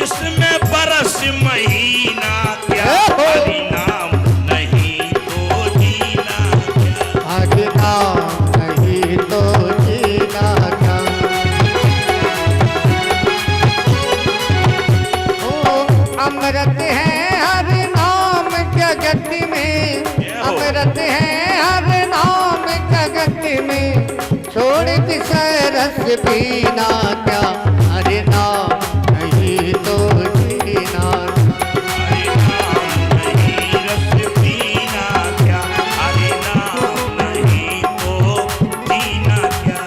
इसमें बरस महीना क्या, हरि नाम नहीं तो जीना क्या। हरि नाम नहीं तो जीना क्या। ओ अमृत है हरि नाम जगत में, अमृत है हरि नाम जगत में, छोड़ विषय रस पीना क्या, हरि नाम नहीं तो जीना। हरि नाम नहीं रस पीना क्या, हरि नाम नहीं तो जीना क्या।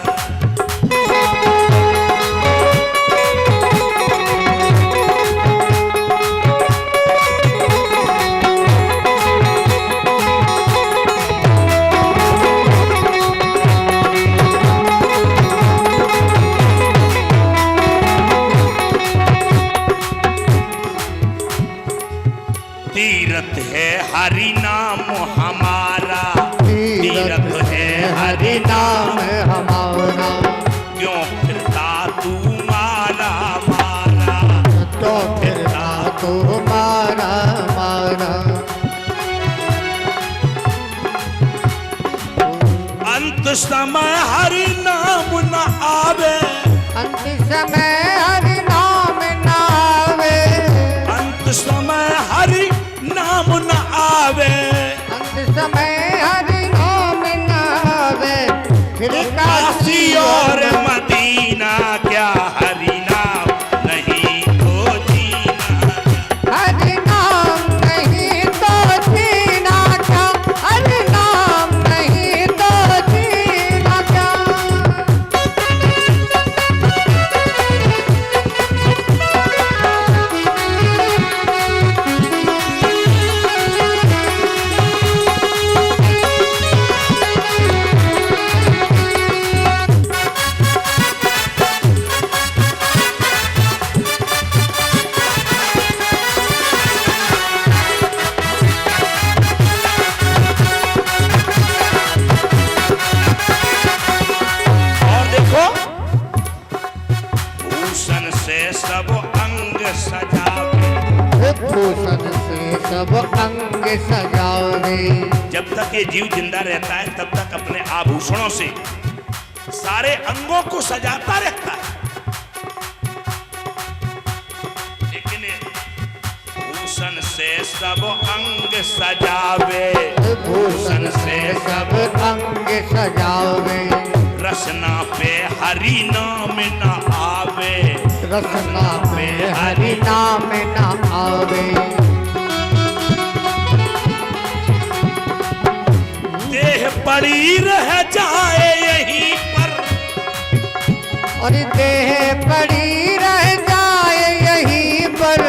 तीरथ है हरि नाम हमारा, तीरथ है हरि हरि नाम हमारा, क्यों फिरता तू मारा मारा, तो फिरता तो मारा मारा। अंत समय हरि नाम न आवे, अंत समय हरि नाम न आवे, अंत समय हरि नाम न आवे, अंत समय हरि नाम न आवे, फिर भूषण से सब अंग सजावे, भूषण से सब अंग सजावे। जब तक ये जीव जिंदा रहता है तब तक अपने आभूषणों से सारे अंगों को सजाता रहता है, लेकिन भूषण से सब अंग सजावे, भूषण से सब अंग सजावे। रसना पे हरि नाम न आवे, रसना पे हरि नाम न आवे। देह पड़ी रह जाए यहीं पर, और देह पड़ी रह जाए यहीं पर,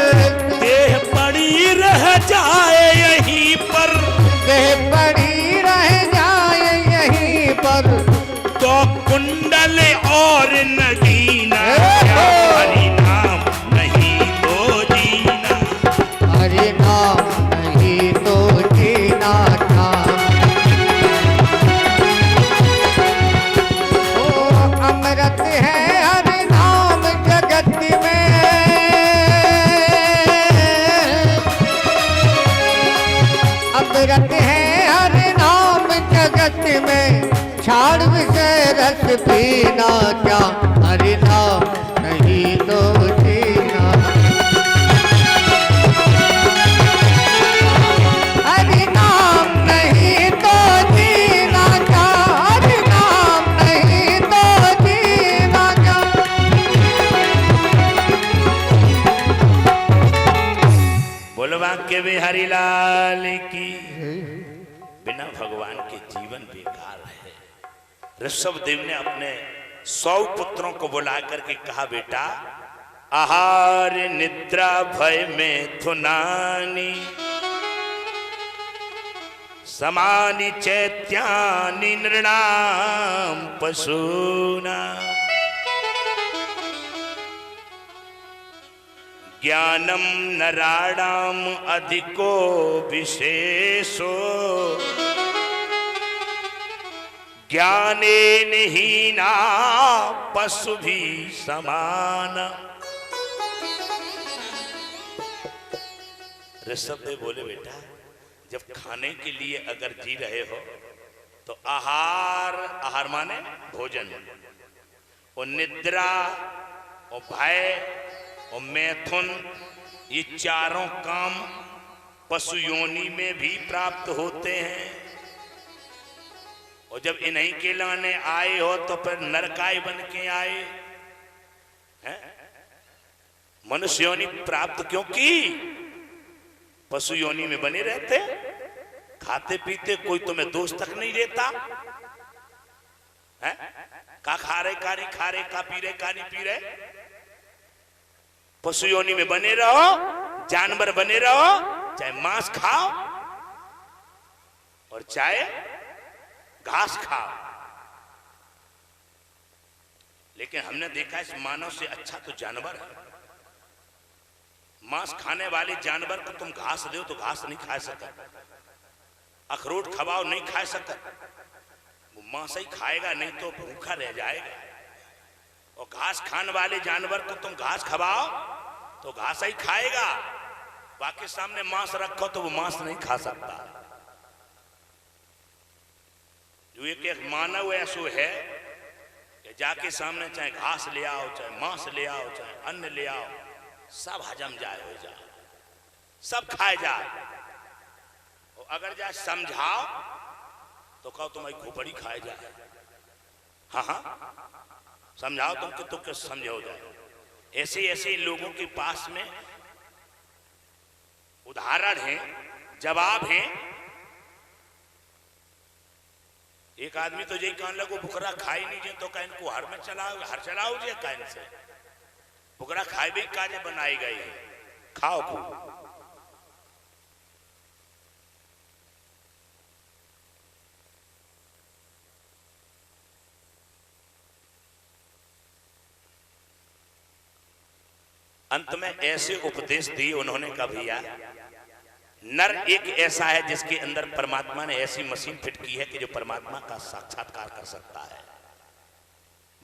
देह पड़ी रह जाए यहीं पर, देह पड़ी रह जाए यहीं पर, तो कुंडल और नगीना, हरि नाम नहीं तो जीना, हरि नाम नहीं तो जीना था। ओ अमृत है हरि नाम जगत में, अमृत है हरि नाम जगत में, छाड़ विषय रस पीना क्या, हरि नाम नहीं तो जीना। हरि नाम नहीं तो जीना क्या, हरि नाम नहीं तो जीना क्या। बोलवा के बिहारी लाल की। बिना भगवान के जीवन बेकार है। ऋषभ देव ने अपने 100 पुत्रों को बुला करके कहा, बेटा आहार निद्रा भय में थुनानी, समानि चैत्यानि नृणाम पशूना, ज्ञानम नराणाम अधिको विशेषो, ज्ञाने हीना पशु भी समान। ऋषभ देव बोले, बेटा जब खाने के लिए अगर जी रहे हो तो आहार, आहार माने भोजन, और निद्रा और भय और मैथुन, ये चारों काम पशु योनि में भी प्राप्त होते हैं, और जब इन्हीं के लाने आए हो तो फिर नरकाई बन के आए हैं। मनुष्य योनि प्राप्त क्यों की? पशु योनि में बने रहते, खाते पीते, कोई तुम्हें दोष तक नहीं देता है। का खा रहे का नहीं खा रहे, का पी रहे का नहीं पी रहे। पशु योनि में बने रहो, जानवर बने रहो, चाहे मांस खाओ और चाहे घास खाओ। लेकिन हमने देखा इस मानव से अच्छा तो जानवर है। मांस खाने वाले जानवर को तुम घास दो तो घास नहीं खा सकता, अखरोट खवाओ नहीं खा सकता, वो मांस ही खाएगा, नहीं तो भूखा रह जाएगा। और घास खाने वाले जानवर को तुम घास खवाओ तो घास ही खाएगा, बाकी सामने मांस रखो तो वो मांस नहीं खा सकता। जो एक मानव ऐसो है कि जाके सामने चाहे घास ले आओ, चाहे मांस ले आओ, चाहे अन्न ले आओ, सब हजम जाए हो जाए, सब खाए जाए। और अगर जाए समझाओ तो कहो तुम्हारी खोपड़ी खाए जाए। हाँ हाँ समझाओ तुम कि तुम किस समझे हो जाए। ऐसे ऐसे लोगों के पास में उदाहरण हैं, जवाब हैं। एक आदमी तो यही कहने लगो बुकरा खाई नहीं जे तो कह इनको हर में चलाओ, हर चलाओ जे कहने से बुकरा खाए भी काजे बनाई गई है, खाओ खूब। अंत में ऐसे उपदेश दिए उन्होंने, कहा भैया नर एक ऐसा है जिसके अंदर परमात्मा ने ऐसी मशीन फिट की है कि जो परमात्मा का साक्षात्कार कर सकता है।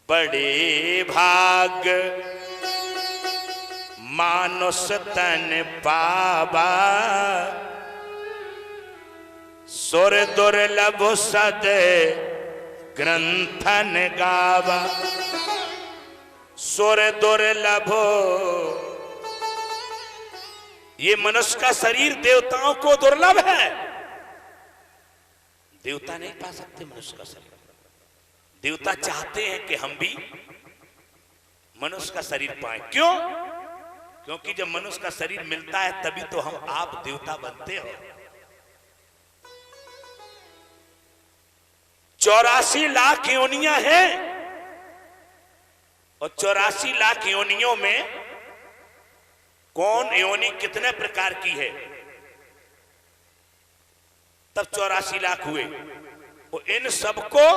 बड़े भाग मानुष तन पावा, सुर दुर्लभ सद ग्रंथन गावा। सुर दुर्लभ, ये मनुष्य का शरीर देवताओं को दुर्लभ है, देवता नहीं पा सकते मनुष्य का शरीर। देवता चाहते हैं कि हम भी मनुष्य का शरीर पाएं। क्यों? क्योंकि जब मनुष्य का शरीर मिलता है तभी तो हम आप देवता बनते हो। 84 लाख योनियां हैं और 84 लाख योनियों में कौन योनि कितने प्रकार की है, तब 84 लाख हुए। और इन सबको,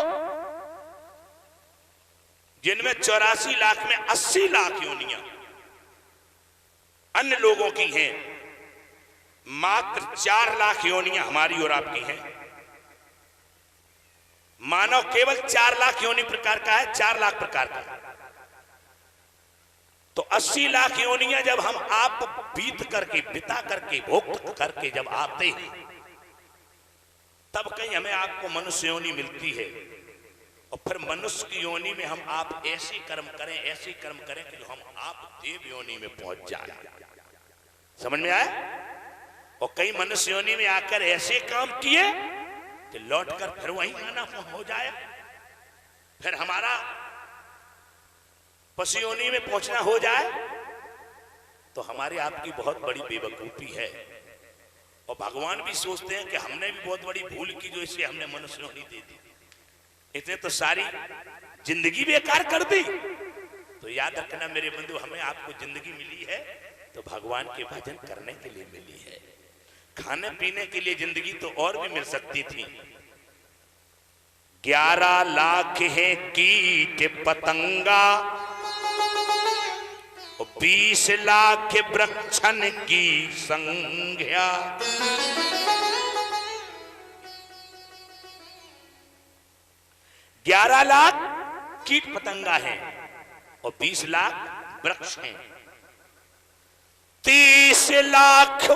जिनमें 84 लाख में 80 लाख योनियां अन्य लोगों की हैं, मात्र 4 लाख योनियां हमारी और आपकी हैं। मानव केवल 4 लाख योनि प्रकार का है, 4 लाख प्रकार का। तो 80 लाख योनियां जब हम आप बीत करके, बिता करके, भोग करके जब आते हैं, तब कहीं हमें आपको मनुष्य योनि मिलती है। और फिर मनुष्य की योनि में हम आप ऐसे कर्म करें, ऐसे कर्म करें कि जो हम आप देव योनि में पहुंच जाए। समझ में आया? और कई मनुष्य योनि में आकर ऐसे काम किए कि लौटकर फिर वहीं आना हो जाए, फिर हमारा पशु योनि में पहुंचना हो जाए, तो हमारी आपकी बहुत बड़ी बेवकूफी है। और भगवान भी सोचते हैं कि हमने भी बहुत बड़ी भूल की जो इसे हमने मनुष्य योनि दे दी, इतने तो सारी जिंदगी बेकार कर दी। तो याद रखना मेरे बंधु, हमें आपको जिंदगी मिली है तो भगवान के भजन करने के लिए मिली है। खाने पीने के लिए जिंदगी तो और भी मिल सकती थी। 11 लाख है कीट पतंगा, 20 लाख वृक्षन की संख्या। 11 लाख कीट पतंगा है और 20 लाख वृक्ष हैं। 30 लाख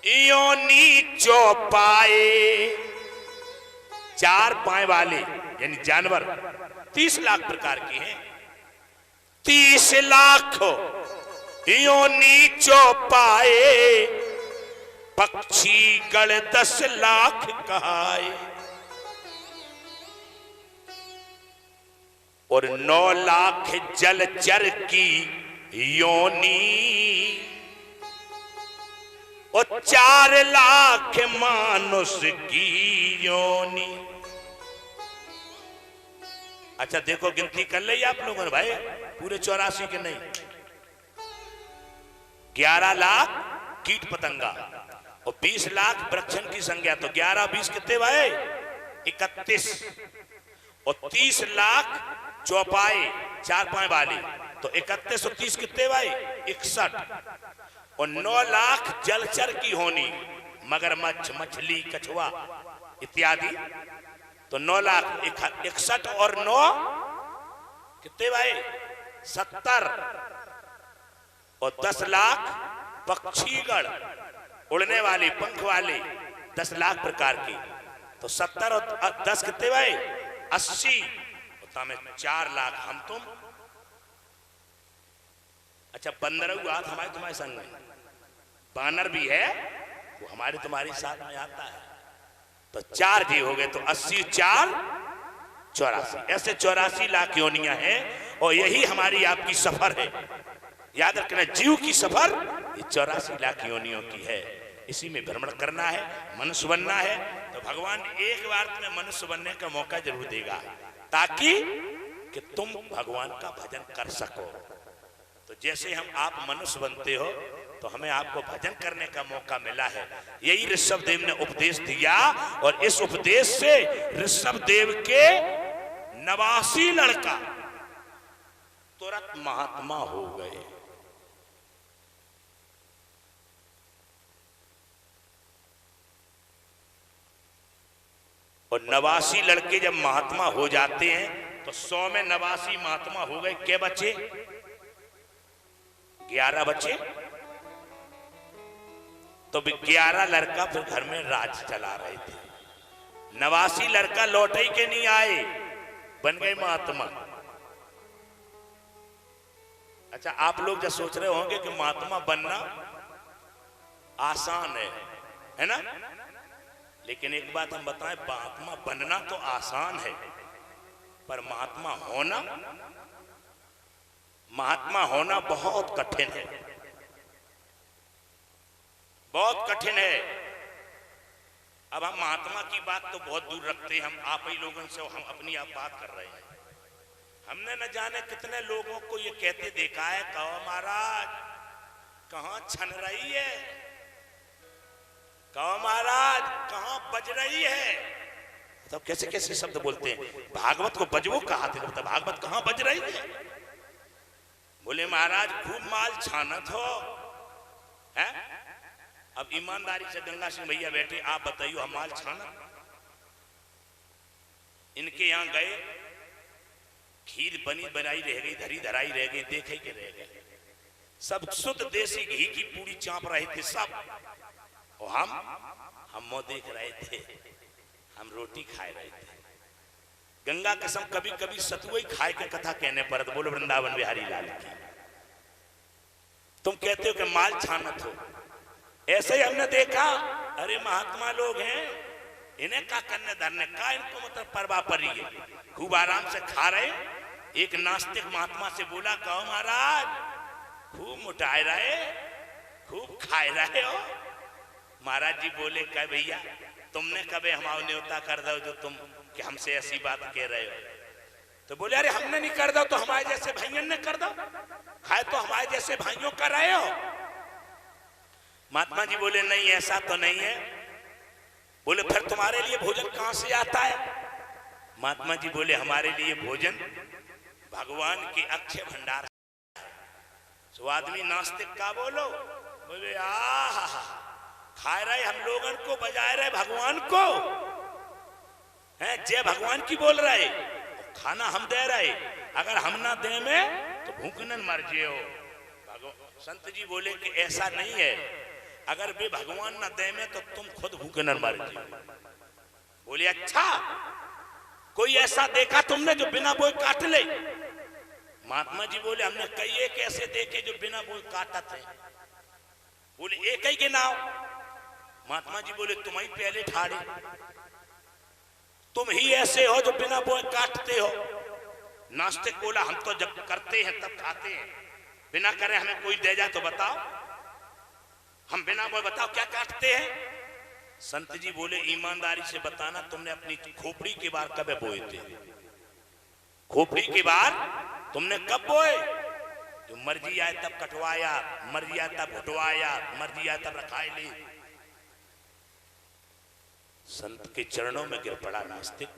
योनि चौपाए, 4 पाए वाले यानी जानवर 30 लाख प्रकार के हैं। 30 लाख योनि चौपाए, पक्षी गण 10 लाख कहाए। और 9 लाख जलचर की योनि और 4 लाख मानुष की योनि। अच्छा देखो, गिनती कर ली आप लोगों ने भाई, पूरे 84 के नहीं। 11 लाख कीट पतंगा और 20 लाख वृक्षन की संख्या, तो 11 20 कितने भाई? 31। और 30 लाख चौपाए, 4 पाए वाली, तो 31 और 30 कितने भाई? 61। और 9 लाख जलचर की होनी, मगरमच्छ, मछली, कछुआ इत्यादि, तो 9 लाख 61 और 9 कितने भाई? 70। और 10 लाख पक्षीगण, उड़ने वाले, पंख वाले 10 लाख प्रकार की, तो 70 और 10 कितने भाई? 80। में 4 लाख हम तुम। अच्छा बंदर हुआ हमारे तुम्हारे संग में, बानर भी है वो हमारे तुम्हारे साथ में आता है, तो 4 जी हो गए, तो 80 4 84, ऐसे 84 लाख योनियां हैं। और यही हमारी आपकी सफर है। याद रखना, जीव की सफर ये 84 लाख योनियों की है। इसी में भ्रमण करना है, मनुष्य बनना है। तो भगवान एक बार तुम्हें मनुष्य बनने का मौका जरूर देगा, ताकि कि तुम भगवान का भजन कर सको। तो जैसे हम आप मनुष्य बनते हो, तो हमें आपको भजन करने का मौका मिला है। यही ऋषभ देव ने उपदेश दिया, और इस उपदेश से ऋषभ देव के 89 लड़का तुरंत महात्मा हो गए। और 89 लड़के जब महात्मा हो जाते हैं, तो 100 में 89 महात्मा हो गए। क्या बचे? 11 बच्चे, तो 11 लड़का फिर घर में राज चला रहे थे। 89 लड़का लौटे के नहीं आए, बन गए महात्मा। अच्छा, आप लोग जो सोच रहे होंगे कि महात्मा बनना आसान है ना? लेकिन एक बात हम बताएं, महात्मा बनना तो आसान है, पर महात्मा होना बहुत कठिन है, बहुत कठिन है। अब हम महात्मा की बात तो बहुत दूर रखते हैं, हम आप ही लोगों से हम अपनी आप बात कर रहे हैं। हमने न जाने कितने लोगों को ये कहते देखा है, कहो महाराज कहां छन रही है, कहो महाराज कहां बज रही है। तो कैसे कैसे शब्द बोलते हैं। भागवत को बजवो कहा थे, तो भागवत कहां बज रही है? बोले महाराज खूब माल छानत हो है? अब ईमानदारी से गंगा सिंह भैया बैठे, आप बताइए हम माल छाना? इनके यहां गए, खीर बनी बनाई रह गई, धरी धराई रह गई, देखे के रह गए। सब शुद्ध देसी घी की पूरी चाप रहे थे सब, और हम मुंह देख रहे थे, हम रोटी खाए रहे थे। गंगा कसम कभी कभी सतुई खाए के कथा कहने पर, तो बोलो वृंदावन बिहारी लाल की। तुम कहते हो कि माल छानत हो, ऐसे ही हमने देखा। अरे महात्मा लोग हैं, इन्हें का करने धरने का इनको मतलब परवाह पड़ी है, खूब आराम से खा रहे। एक नास्तिक महात्मा से बोला, कहो महाराज खूब मुटाए रहे, खूब खाए रहे हो। महाराज जी बोले, कह भैया तुमने कभी हमारा न्योता कर दो जो तुम कि हमसे ऐसी बात कह रहे हो? तो बोले अरे हमने नहीं कर दो तो हमारे जैसे भाइयों ने कर दो, खाए तो हमारे जैसे भाइयों कर रहे हो। महात्मा जी बोले नहीं ऐसा तो नहीं है। बोले फिर तुम्हारे लिए भोजन कहां से आता है? महात्मा जी बोले हमारे लिए भोजन भगवान के अक्षय भंडार। सो आदमी नास्तिक का बोलो, बोले आहा खाए रहे हम लोगन को, बजाए रहे भगवान को है, जय भगवान की बोल रहे, खाना हम दे रहे, अगर हम ना दे में तो भूखनन मर जियो। संत जी बोले कि ऐसा नहीं है, अगर वे भगवान ना दे में तो तुम खुद भूखनर मर जियो। बोले अच्छा, कोई ऐसा देखा तुमने जो बिना बोए काट ले? महात्मा जी बोले हमने कई एक ऐसे देखे जो बिना बोए काटते हैं। बोले एक ही के नाम? महात्मा जी बोले तुम ही पहले ठाड़े, तुम ही ऐसे हो जो बिना बोए काटते हो। नास्तिक बोला हम तो जब करते हैं तब खाते हैं, बिना करे हमें कोई दे जाए तो बताओ, हम बिना बोए बताओ क्या काटते हैं? संत जी बोले ईमानदारी से बताना तुमने अपनी खोपड़ी के बार कब बोए थे? खोपड़ी के बार तुमने कब बोए? जो मर्जी आए तब कटवाया, मर्जी आए तब घुटवाया, मर्जी आए तब रखाए ले। संत के चरणों में गिर पड़ा नास्तिक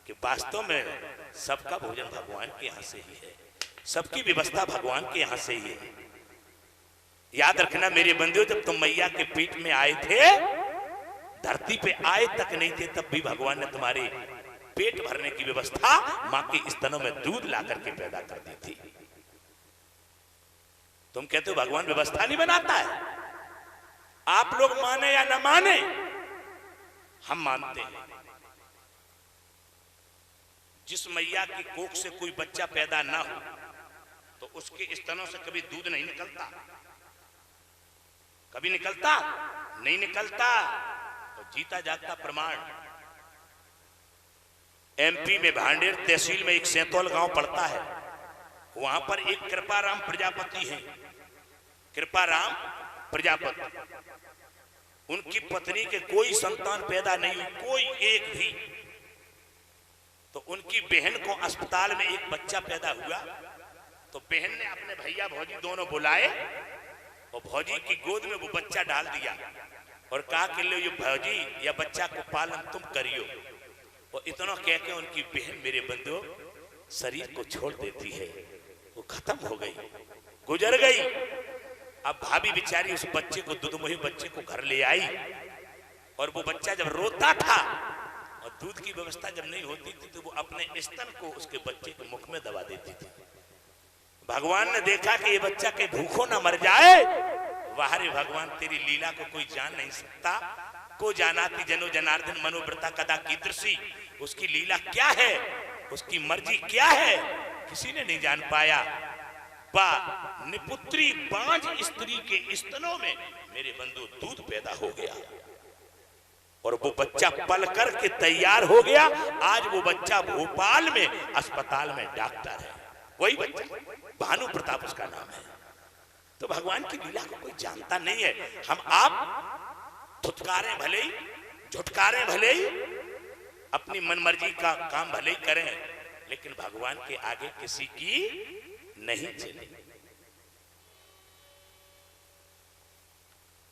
कि वास्तव में सबका भोजन भगवान के यहां से ही है, सबकी व्यवस्था भगवान के यहां से ही है। याद रखना मेरे बंदियों, जब तुम मैया के पेट में आए थे, धरती पे आए तक नहीं थे, तब भी भगवान ने तुम्हारे पेट भरने की व्यवस्था मां के स्तनों में दूध ला करके पैदा कर दी थी। तुम कहते हो भगवान व्यवस्था नहीं बनाता है। आप लोग माने या न माने, हम मानते हैं। जिस मैया की कोख से कोई बच्चा पैदा ना हो तो उसके स्तनों से कभी दूध नहीं निकलता, कभी निकलता नहीं निकलता। तो जीता जागता प्रमाण, एमपी में भांडेर तहसील में एक सैतौल गांव पड़ता है, वहां पर एक कृपाराम प्रजापति हैं। कृपाराम प्रजापति, उनकी पत्नी के कोई संतान पैदा नहीं हुई, कोई एक भी। तो उनकी बहन को अस्पताल में एक बच्चा पैदा हुआ, तो बहन ने अपने भैया भौजी दोनों बुलाए और भौजी की गोद में वो बच्चा डाल दिया और कहा कि लो ये भौजी या बच्चा को पालन तुम करियो। और इतना कह के उनकी बहन मेरे बंधुओं शरीर को छोड़ देती है, वो खत्म हो गई, गुजर गई। अब भाभी बेचारी उस बच्चे को, दुधमुही बच्चे को घर ले आई, और वो बच्चा जब रोता था और दूध की व्यवस्था जब नहीं होती थी तो वो अपने स्तन को उसके बच्चे के मुख में दबा देती थी। भगवान ने देखा कि ये बच्चा के भूखों ना मर जाए। वाह रे भगवान, तेरी लीला को कोई जान नहीं सकता। को जानाति जनो जनार्दन मनोव्रता कदा कीदृशी। उसकी लीला क्या है, उसकी मर्जी क्या है, किसी ने नहीं जान पाया। निपुत्री बांझ स्त्री के स्तनों में मेरे बंधु दूध पैदा हो गया और वो बच्चा पल कर के तैयार हो गया। आज वो बच्चा भोपाल में अस्पताल में डॉक्टर है। वही बच्चा भानु प्रताप उसका नाम है। तो भगवान की लीला को कोई जानता नहीं है। हम आप थुतकारे भले ही, झुटकारे भले ही, अपनी मनमर्जी का काम भले ही करें, लेकिन भगवान के आगे किसी की नहीं चले।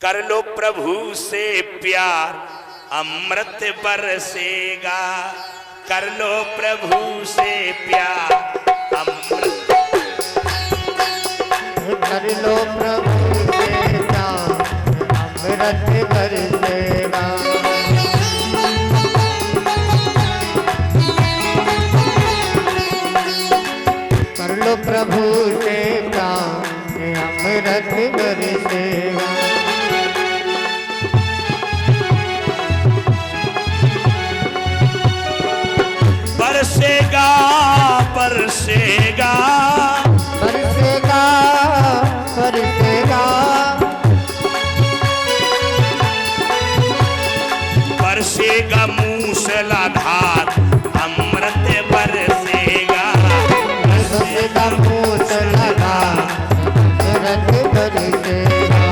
कर लो प्रभु से प्यार अमृत बरसेगा। कर लो प्रभु से प्यार अमृत। कर लो प्रभु से प्यार अमृत बरसेगा। कर लो प्रभु से प्यार अमृत बरसेगा। बरसेगा बरसेगा बरसेगा बरसेगा। बरसेगा मूसलाधार अमृत बरसेगा। बरसेगा मूसलाधार अमृत बरसेगा।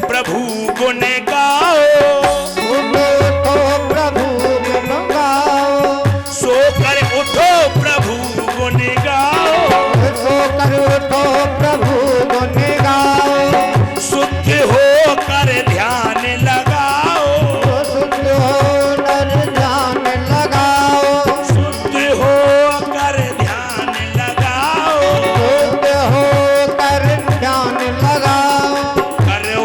प्रभु गुण गाओ। उठो प्रभु गुण गाओ। सो कर उठो प्रभु गुण गाओ। सो कर उठो प्रभु गुण गाओ। शुद्ध हो कर ध्यान लगाओ। शुद्ध हो कर ध्यान लगाओ। शुद्ध हो कर ध्यान लगाओ। शुद्ध हो कर ध्यान लगाओ।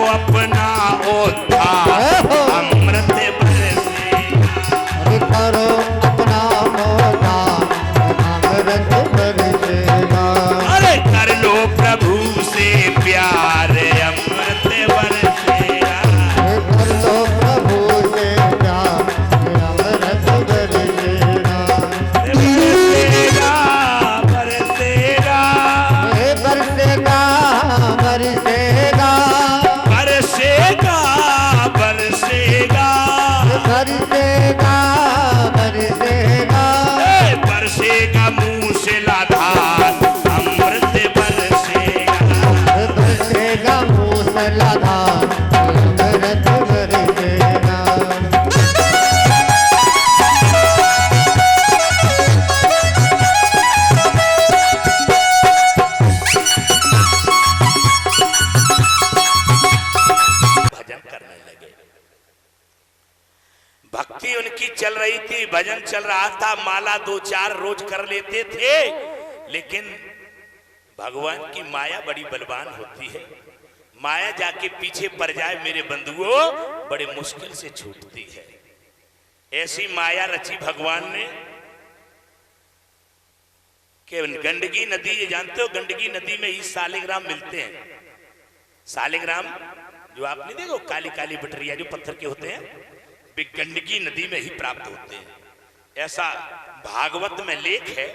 अपना उद्धार अमृत बरसेगा। करो अपना उद्धार अमृत बरसेगा। अरे कर लो प्रभु से प्यार अमृत बरसेगा। कर लो प्रभु से प्यार अमृत बरसेगा। बरसेगा बरसेगा बरसेगा बरसेगा। बरसेगा बरसेगा बरसेगा बरसेगा। बरसेगा मूसलाधार अमृत बरसेगा। बरसेगा मूसलाधार अमृत बरसेगा। भक्ति उनकी चल रही थी, भजन चल रहा था, माला 2-4 रोज कर लेते थे। लेकिन भगवान की माया बड़ी बलवान होती है। माया जाके पीछे पड़ जाए मेरे बंधुओं, बड़े मुश्किल से छूटती है। ऐसी माया रची भगवान ने कि गंडकी नदी, ये जानते हो गंडकी नदी में ही सालिग्राम मिलते हैं। सालिग्राम जो आप नहीं देखो, काली काली बटरिया जो पत्थर के होते हैं, वे गंडकी नदी में ही प्राप्त होते हैं। ऐसा भागवत में लेख है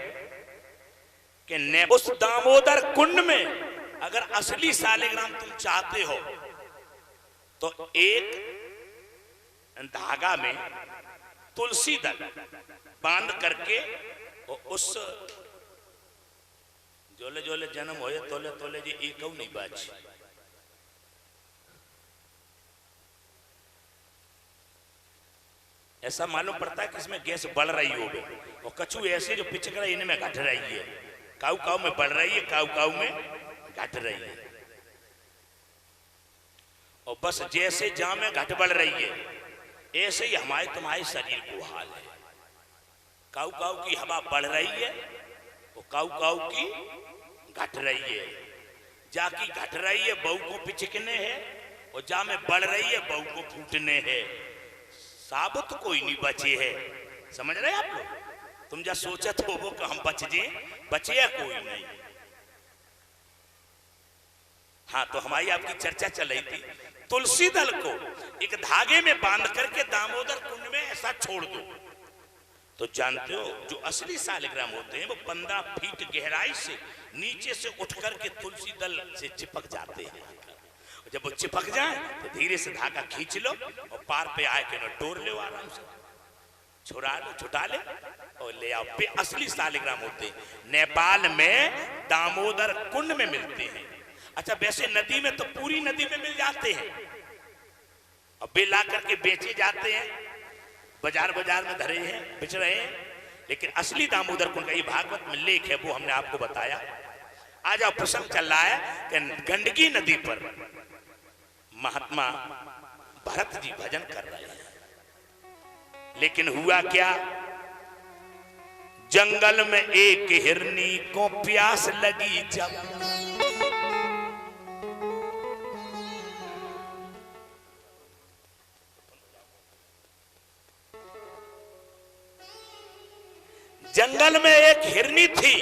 कि उस दामोदर कुंड में अगर असली सालिग्राम तुम चाहते हो तो एक धागा में तुलसी दल बांध करके उस जोले जोले जन्म होए तोले तोले जी एक नहीं बाज। ऐसा मालूम पड़ता है कि इसमें गैस बढ़ रही हो गई, और कछू ऐसे जो पिचक रही इनमें घट रही है। काऊ काऊ में बढ़ रही है, काऊ काऊ में घट रही है। और बस जैसे जाम में घट बढ़ रही है, ऐसे ही हमारे तुम्हारे शरीर को हाल है। काऊ काऊ की हवा बढ़ रही है, वो काऊ काऊ की घट रही है। जाकी घट रही है बहू को पिचकने है, और जा में बढ़ रही है बहू को फूटने है। साबुत कोई नहीं बचे है, समझ रहे आप लोग? तुम जा सोचत हो वो कि हम बचे या कोई नहीं। हाँ, तो हमारी आपकी चर्चा चल रही थी, तुलसी दल को एक धागे में बांध करके दामोदर कुंड में ऐसा छोड़ दो, तो जानते हो जो असली सालिग्राम होते हैं वो 15 फीट गहराई से नीचे से उठ करके तुलसी दल से चिपक जाते हैं। जब वो चिपक जाए तो धीरे से धागा खींच लो और पार पे आए के टोर लो, आराम से छुड़ा लो, छुटा ले और ले आओ। पे असली सालिग्राम होते हैं, नेपाल में दामोदर कुंड में मिलते हैं। अच्छा, वैसे नदी में तो पूरी नदी में मिल जाते हैं, अब वे ला करके बेचे जाते हैं, बाजार बाजार में धरे हैं, बिच रहे हैं। लेकिन असली दामोदर कुंड का ये भागवत में लेख है, वो हमने आपको बताया। आज आप प्रसंग चल रहा है कि गंडकी नदी पर महात्मा भरत जी भजन कर रहे हैं। लेकिन हुआ क्या, जंगल में एक हिरनी को प्यास लगी जब, जंगल में एक हिरनी थी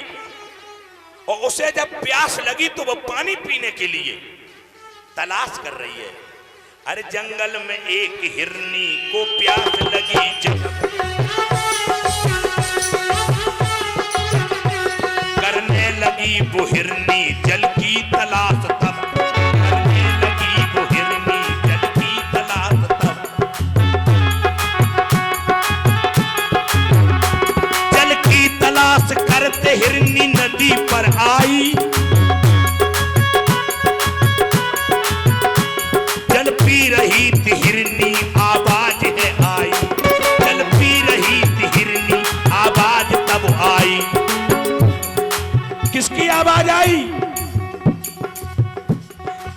और उसे जब प्यास लगी तो वो पानी पीने के लिए तलाश कर रही है। अरे जंगल में एक हिरनी को प्यास लगी जब, करने लगी वो हिरनी जल की तलाश तब, करने लगी वो हिरनी जल की तलाश तब। जल की तलाश करते हिरनी नदी पर आई, जल पी रही थी हिरनी आवाज है आई, जल पी रही थी हिरनी आवाज तब आई। किसकी आवाज आई?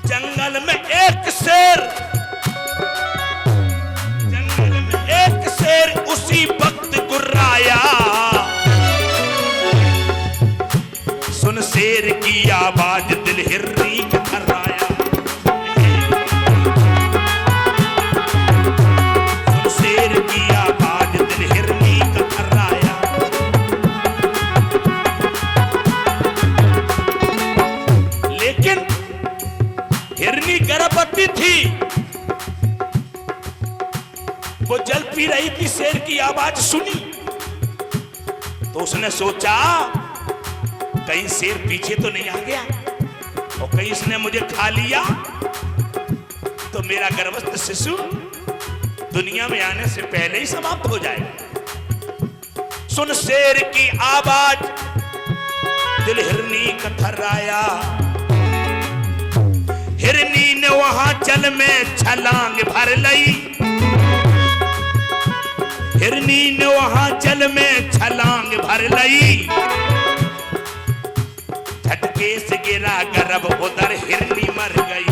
जंगल में एक शेर, जंगल में एक शेर उसी वक्त गुर्राया, सुन शेर की आवाज दिल हिरनी का थर्राया, सुन शेर की आवाज दिल हिरनी का थर्राया। लेकिन हिरनी गर्भवती थी, वो जल पी रही थी, शेर की आवाज सुनी तो उसने सोचा कहीं शेर पीछे तो नहीं आ गया और कहीं इसने मुझे खा लिया तो मेरा गर्भस्थ शिशु दुनिया में आने से पहले ही समाप्त हो जाएगा। सुन शेर की आवाज दिल हिरनी का थर्राया, हिरनी ने वहां जल में छलांग भर लई, हिरनी ने वहां जल में छलांग भर लई, झटके से गिरा गर्भ उधर हिरनी मर गई,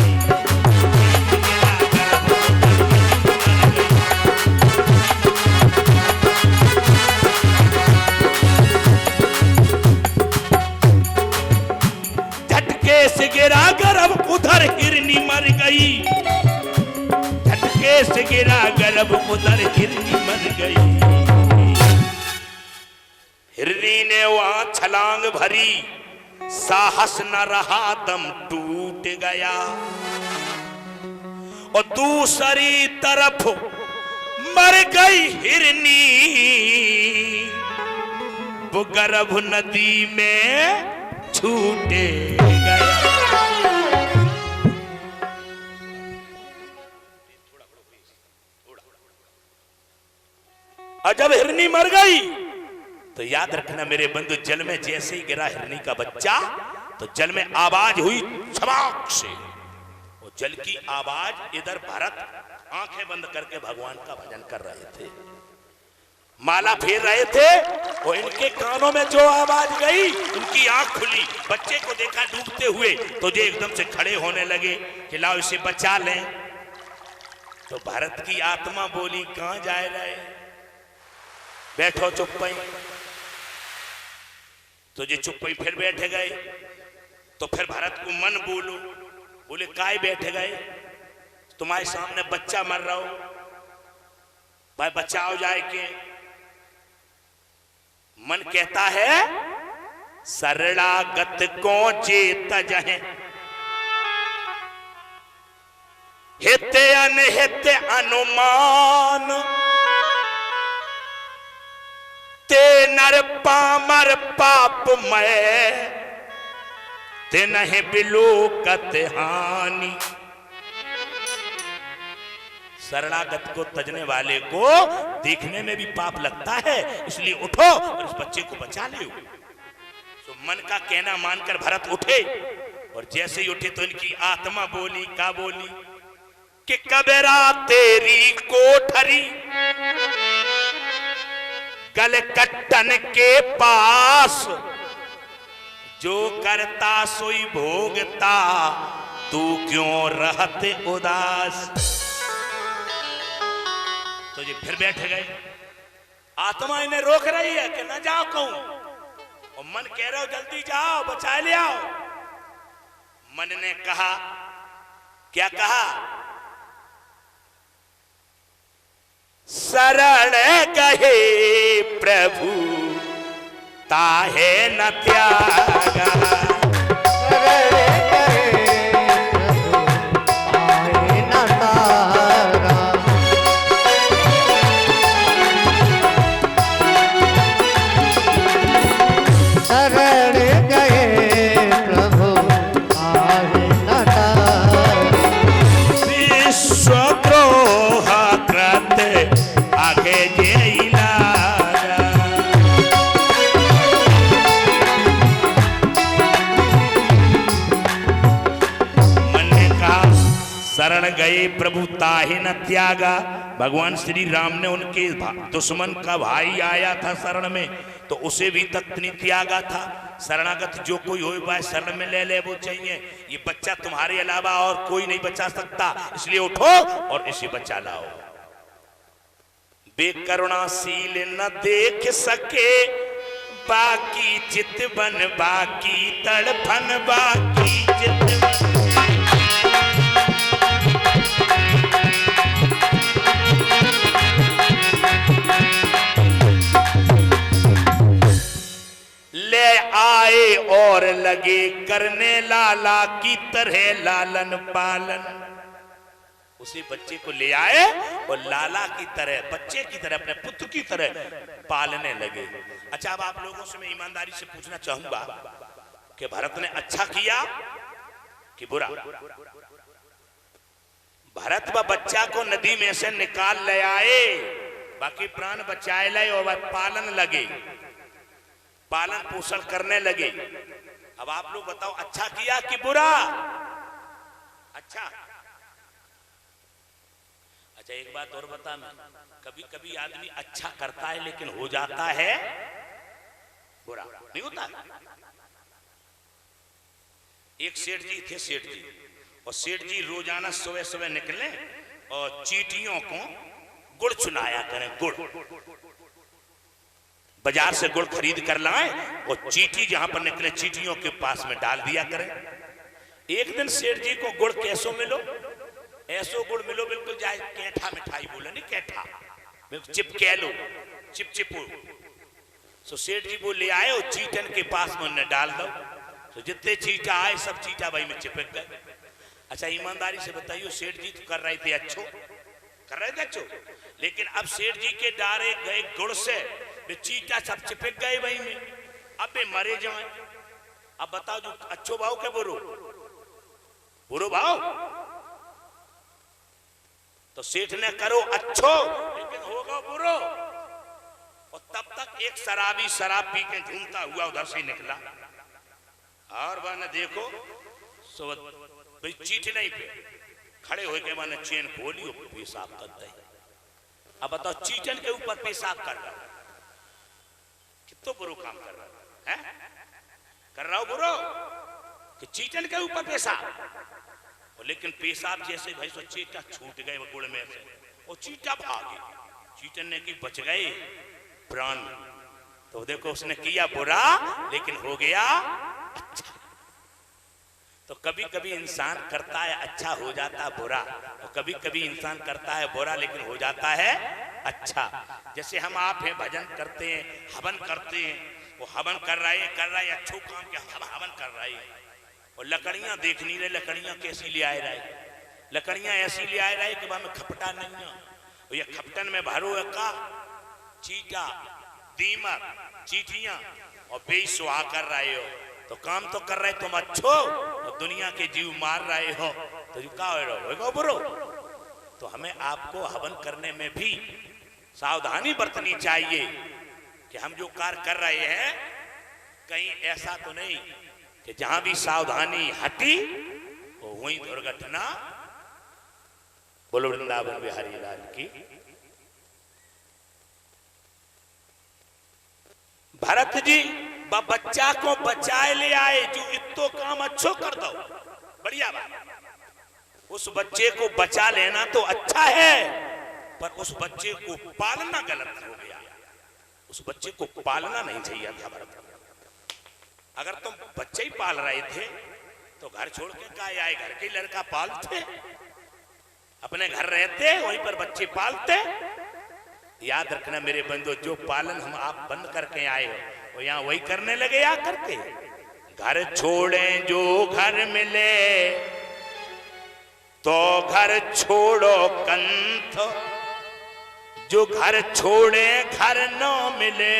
झटके से गिरा गर्भ उधर हिरनी मर गई, झटके से गिरा गर्भ उधर हिरनी मर गई। हिरनी ने वहां छलांग भरी, साहस न रहा दम टूट गया, और दूसरी तरफ मर गई हिरनी, वो गर्भ नदी में छूट गया। और जब हिरनी मर गई तो याद रखना मेरे बंधु, जल में जैसे ही गिरा हिरनी का बच्चा तो जल में आवाज हुई छमाक से, वो जल की आवाज। इधर भरत आंखें बंद करके भगवान का भजन कर रहे थे, माला फेर रहे थे, और इनके कानों में जो आवाज गई उनकी आंख खुली, बच्चे को देखा डूबते हुए तो जो एकदम से खड़े होने लगे कि लाओ इसे बचा लें। तो भरत की आत्मा बोली कहां जाए रहे, बैठो चुप पई। तो ये चुप पई फिर बैठ गए। तो फिर भरत को मन बोलो, बोले काय बैठ गए, तुम्हारे सामने बच्चा मर रहा हो, भाई बच्चा हो जाए के। मन कहता है सरलागत को चेत जहे, हित अनहित अनुमान, ते नर पामर पाप मय, ते नहीं बिलोकत हानि। शरणागत को तजने वाले को देखने में भी पाप लगता है, इसलिए उठो और इस बच्चे को बचा लो। तो मन का कहना मानकर भरत उठे, और जैसे ही उठे तो इनकी आत्मा बोली, क्या बोली कि कबेरा तेरी कोठरी गल कट्टन के पास, जो करता सोई भोगता, तू क्यों रहते उदास। तो ये फिर बैठ गए। आत्मा इन्हें रोक रही है कि ना जाओ कहूं, और मन कह रहे हो जल्दी जाओ बचा ले आओ। मन ने कहा, क्या कहा, शरण गए प्रभु ताहे न त्यागा, शरण गए प्रभु ताहि न त्यागा। भगवान श्री राम ने उनके दुश्मन का भाई आया था शरण में, तो उसे भी तक नहीं त्यागा था। शरणागत जो कोई हो पाए शरण में ले वो चाहिए। ये बच्चा तुम्हारे अलावा और कोई नहीं बचा सकता, इसलिए उठो और इसे बचा लाओ। बेकरुणाशील न देख सके बाकी चित बन, बाकी तड़फन बाकी चित बन। ले आए और लगे करने लाला की तरह लालन पालन। उसी बच्चे को ले आए और लाला की तरह, बच्चे की तरह, अपने पुत्र की तरह पालने लगे। अच्छा, अब आप लोगों से मैं ईमानदारी से पूछना चाहूंगा कि भरत ने अच्छा किया कि बुरा? भरत व बच्चा को नदी में से निकाल ले आए, बाकी प्राण बचाए ले और वह पालन लगे, पालन पोषण करने लगे। अब आप लोग बताओ अच्छा किया कि बुरा? अच्छा। अच्छा, एक बात और बता, मैं कभी कभी आदमी अच्छा करता है लेकिन हो जाता है बुरा, नहीं होता? एक सेठ जी थे, सेठ जी, और सेठ जी रोजाना सुबह सुबह निकले और चींटियों को गुड़ चुनाया करें। गुड़ बाजार से गुड़ खरीद कर लाए और चींटी जहां पर निकले चींटियों के पास में डाल दिया करें। एक दिन सेठ जी को गुड़ कैसो मिलो, ऐसो गुड़ मिलो बिल्कुल जाए कैठा मिठाई बोले, नहीं कैठा, चिपके लो, चिपचिपो। तो सेठ जी वो ले आए और चीटन के पास में उन्हें डाल दो, तो जितने चीटा आए सब चीटा भाई में चिपक गए। अच्छा, ईमानदारी से बताइए, सेठ जी तो कर रहे थे अच्छो, कर रहे थे अच्छो, लेकिन अब सेठ जी के डारे गए गुड़ से चीटा सब चिपक गए वही में, अब वे मरे जाए। अब बताओ जो अच्छो भाव के बुरो? बुरो भाव। तो सेठ ने करो अच्छो लेकिन होगा बुरो। और तब तक एक शराबी शराब पी के घूमता हुआ उधर से निकला, और वह ने देखो चीट नहीं पे खड़े हो गए, मैंने चेन खोली और पेशाब कर दी। अब बताओ चीटन के ऊपर पेशाब कर रहा, कितना बुरो काम कर रहा है? कर रहा हूं बुरो कि चीटन के ऊपर पेशाब। लेकिन पेशाब जैसे भाई सो चीटा छूट गए वो गुड़ में से, वो चीटा भागे, चीटने की बच गए प्राण। तो देखो उसने किया बुरा लेकिन हो गया अच्छा। तो कभी कभी इंसान करता है अच्छा हो जाता बुरा, और कभी कभी इंसान करता है बुरा लेकिन हो जाता है अच्छा। जैसे हम आप हैं भजन करते हैं, हवन करते हैं, वो हवन कर रहे हैं अच्छो काम के हम हवन कर रहे हैं, और लकड़ियां देख नहीं रहे लकड़ियां कैसी ले आए रहे, लकड़ियां ऐसी ले आए रहे कि वहां में खपटा नहीं है, और ये खपटन में भरो का चीटा दीमक चीटियां और बेसुहा कर रहे हो। तो काम तो कर रहे तुम अच्छो और दुनिया के जीव मार रहे हो, तो क्या हो रहा बुरो। तो हमें आपको हवन करने में भी सावधानी बरतनी चाहिए कि हम जो कार्य कर रहे हैं कहीं ऐसा तो नहीं कि जहां भी सावधानी हटी वो वही दुर्घटना। बोलो वृंदावन बिहारी लाल की। भरत जी बच्चा को बचाए ले आए, जो इतो काम अच्छो कर दो बढ़िया बात। उस बच्चे को बचा लेना तो अच्छा है, पर उस बच्चे को पालना गलत हो गया। उस बच्चे को पालना नहीं चाहिए था भरत। अगर तुम बच्चे ही पाल रहे थे तो घर छोड़ के क्या आए, घर के लड़का पालते, अपने घर रहते वहीं पर बच्चे पालते। याद रखना मेरे बंधु, जो पालन हम आप बंद करके आए हो वो यहाँ वही करने लगे या करते। घर छोड़े जो घर मिले तो घर छोड़ो कंथ, जो घर छोड़े घर न मिले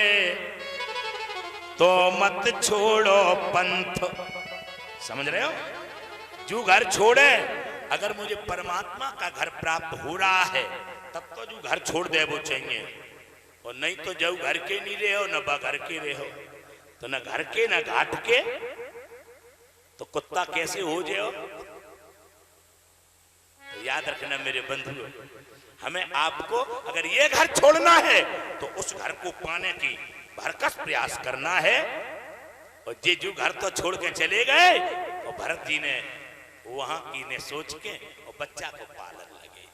तो मत छोड़ो पंथ। समझ रहे हो? जो घर छोड़े, अगर मुझे परमात्मा का घर प्राप्त हो रहा है तब तो जो घर छोड़ दे वो चाहिए, और नहीं तो जो घर के नहीं रहे हो न बघर के रहे हो, तो न घर के न घाट के, तो कुत्ता कैसे हो जाओ। तो याद रखना मेरे बंधु, हमें आपको अगर ये घर छोड़ना है तो उस घर को पाने की भरकस प्रयास करना है। और ये जो घर तो छोड़ के चले गए, और भरत जी ने वहां की ने सोच के और बच्चा को पालन लगे,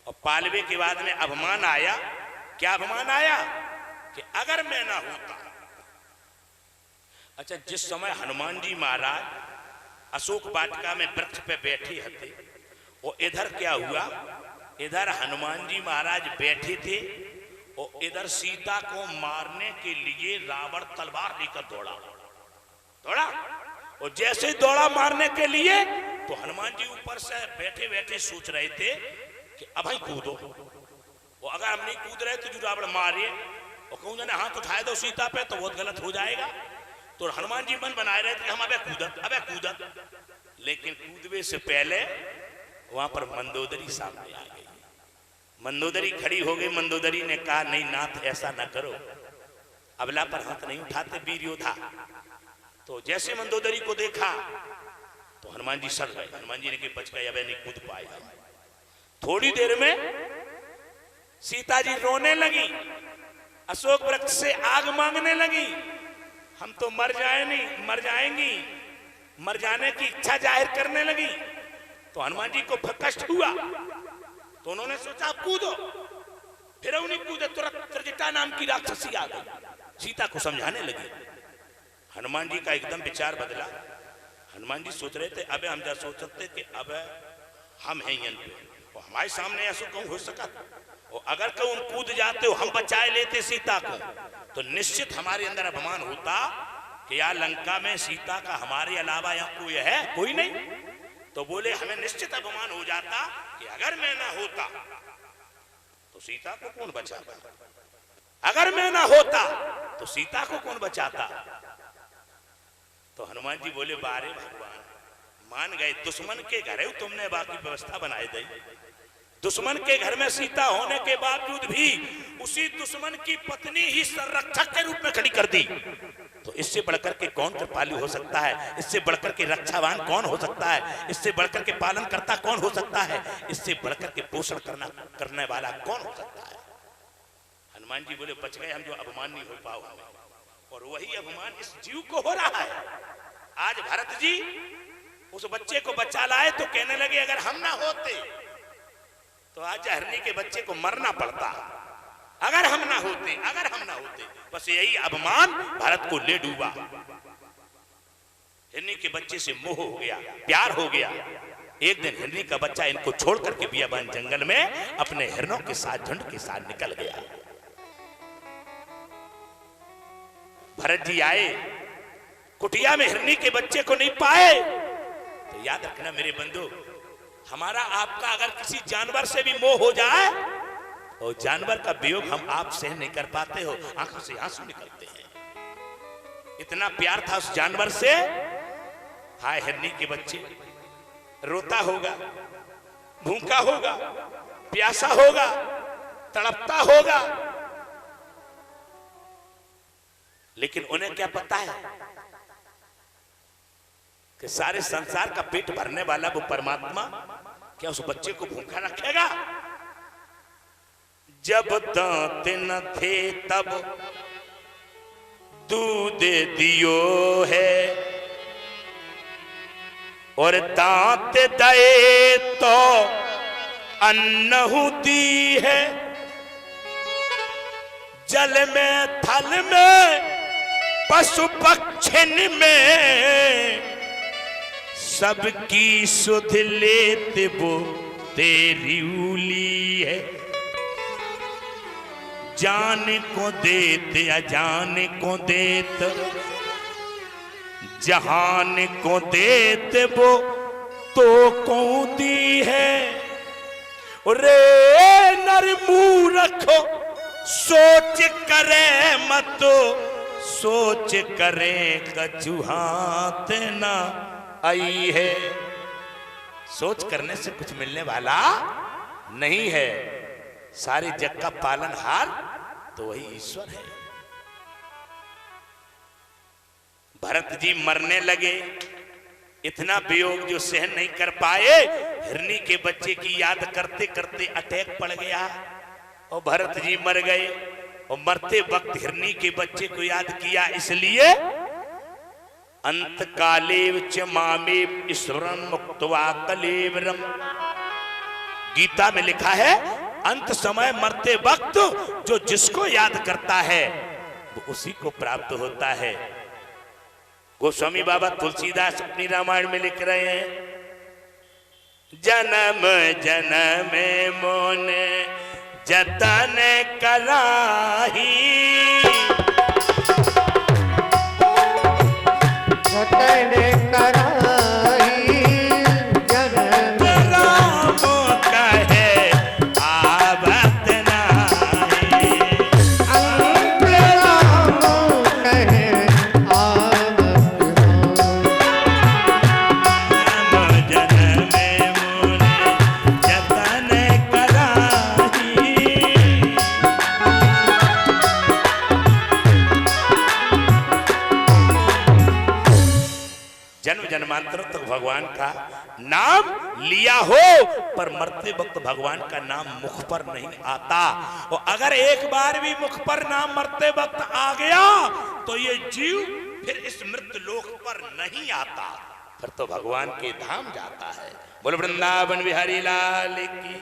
और पालवे के बाद में अभिमान आया। क्या अभिमान आया कि अगर मैं ना होता। अच्छा, जिस समय हनुमान जी महाराज अशोक वाटिका में वृक्ष पे बैठे थे, वो इधर क्या हुआ, इधर हनुमान जी महाराज बैठे थे और इधर सीता को मारने के लिए रावण तलवार लेकर दौड़ा। और जैसे दौड़ा मारने के लिए तो हनुमान जी ऊपर से बैठे बैठे सोच रहे थे कि अब ही कूदो, और अगर हम नहीं कूद रहे तो जो रावण मारे, और कहूँ जाने हाथ उठाए दो सीता पे तो बहुत गलत हो जाएगा। तो हनुमान जी मन बनाए रहे थे हम अबे कूदत। लेकिन कूदवे से पहले वहां पर मंदोदरी सामने आ गई। मंदोदरी खड़ी हो गई। मंदोदरी ने कहा, नहीं नाथ ऐसा ना करो, अबला पर हाथ नहीं उठाते वीर योद्धा। तो जैसे मंदोदरी को देखा तो हनुमान जी सर गए। हनुमान जी ने कहा बच गए, अबे नहीं कूद पाएगा। थोड़ी देर में सीता जी रोने लगी, अशोक वृक्ष से आग मांगने लगी, हम तो मर जाएंगी, मर जाने की इच्छा जाहिर करने लगी। तो हनुमान जी को कष्ट हुआ, तो उन्होंने सोचा कूदो। फिर उन्हीं कूदे, तुरंत त्रिजटा नाम की राक्षसी आ गई, सीता को समझाने लगी। हनुमान जी का एकदम विचार बदला। हनुमान जी सोच रहे थे, अबे हम जा सोचते कि अब हम हैं यन पे, और हमारे सामने ऐसा क्यों हो सका। और अगर कहीं कूद जाते हो, हम बचाए लेते सीता को, तो निश्चित हमारे अंदर अभिमान होता कि यार लंका में सीता का हमारे अलावा यहाँ कोई है, कोई नहीं। तो बोले हमें निश्चित अभिमान हो जाता कि अगर मैं ना होता तो सीता को कौन बचाता, अगर मैं ना होता तो सीता को कौन बचाता। तो हनुमान जी बोले, बारे भगवान मान गए, दुश्मन के घर है तुमने बाकी व्यवस्था बनाई दी। दुश्मन के घर में सीता होने के बावजूद भी उसी दुश्मन की पत्नी ही संरक्षक के रूप में खड़ी कर दी। तो इससे बढ़कर के कौन कृपालु हो सकता है, इससे बढ़कर के रक्षावान कौन हो सकता है, इससे बढ़कर के पालन करता कौन हो सकता है, इससे बढ़कर के पोषण करने वाला कौन हो सकता है। हनुमान जी बोले बच गए हम, जो अभिमान नहीं हो पाओ हमें। और वही अभिमान इस जीव को हो रहा है। आज भरत जी उस बच्चे को बचा लाए तो कहने लगे अगर हम ना होते तो आज हिरनी के बच्चे को मरना पड़ता, अगर हम ना होते, अगर हम ना होते। बस यही अभिमान भारत को ले डूबा। हिरनी के बच्चे से मोह हो गया, प्यार हो गया। एक दिन हिरनी का बच्चा इनको छोड़ करके बियाबान जंगल में अपने हिरणों के साथ, झुंड के साथ निकल गया। भरत जी आए, कुटिया में हिरनी के बच्चे को नहीं पाए। तो याद रखना मेरे बंधु, हमारा आपका अगर किसी जानवर से भी मोह हो जाए और जानवर का वियोग हम आप सहन नहीं कर पाते हो, आंखों से आंसू निकलते हैं। इतना प्यार था उस जानवर से। हाय हिरनी के बच्चे, रोता होगा, भूखा होगा, प्यासा होगा, तड़पता होगा, लेकिन उन्हें क्या पता है कि सारे संसार का पेट भरने वाला वो परमात्मा क्या उस बच्चे को भूखा रखेगा? जब दांत न थे तब दूध दियो है, और दांत दए तो अन्न दी है। जल में थल में पशु पक्षिन में सबकी सुध लेते वो तेरी उली है। जान को देते अजान को देत, जहान को देते वो तो कौन दी है। रे नर मूर्ख सोच करे मत, सोच करे कछुहात ना आई है। सोच करने से कुछ मिलने वाला नहीं है। सारे जग का पालनहार तो वही ईश्वर है। भरत जी मरने लगे, इतना वियोग जो सहन नहीं कर पाए, हिरनी के बच्चे की याद करते करते अटैक पड़ गया और भरत जी मर गए। और मरते वक्त हिरनी के बच्चे को याद किया, इसलिए अंत कालेव च मामेव स्मरण मुक्त्वा कलेवरम। गीता में लिखा है अंत समय मरते वक्त जो जिसको याद करता है वो उसी को प्राप्त होता है। गोस्वामी बाबा तुलसीदास अपनी रामायण में लिख रहे हैं, जन्म जन्म मोन जतन कराही, जतन कराही जन्म राम कहे आवत नाही। अंत राम कहे आवत जन्म जन्म मोन जतन कराही। जन्म जन्मांतरों तक भगवान का नाम लिया हो, पर मरते वक्त भगवान का नाम मुख पर नहीं आता। और अगर एक बार भी मुख पर नाम मरते वक्त आ गया तो ये जीव फिर इस मृत्यु लोक पर नहीं आता, फिर तो भगवान के धाम जाता है। बोल वृंदावन बिहारी लाल की।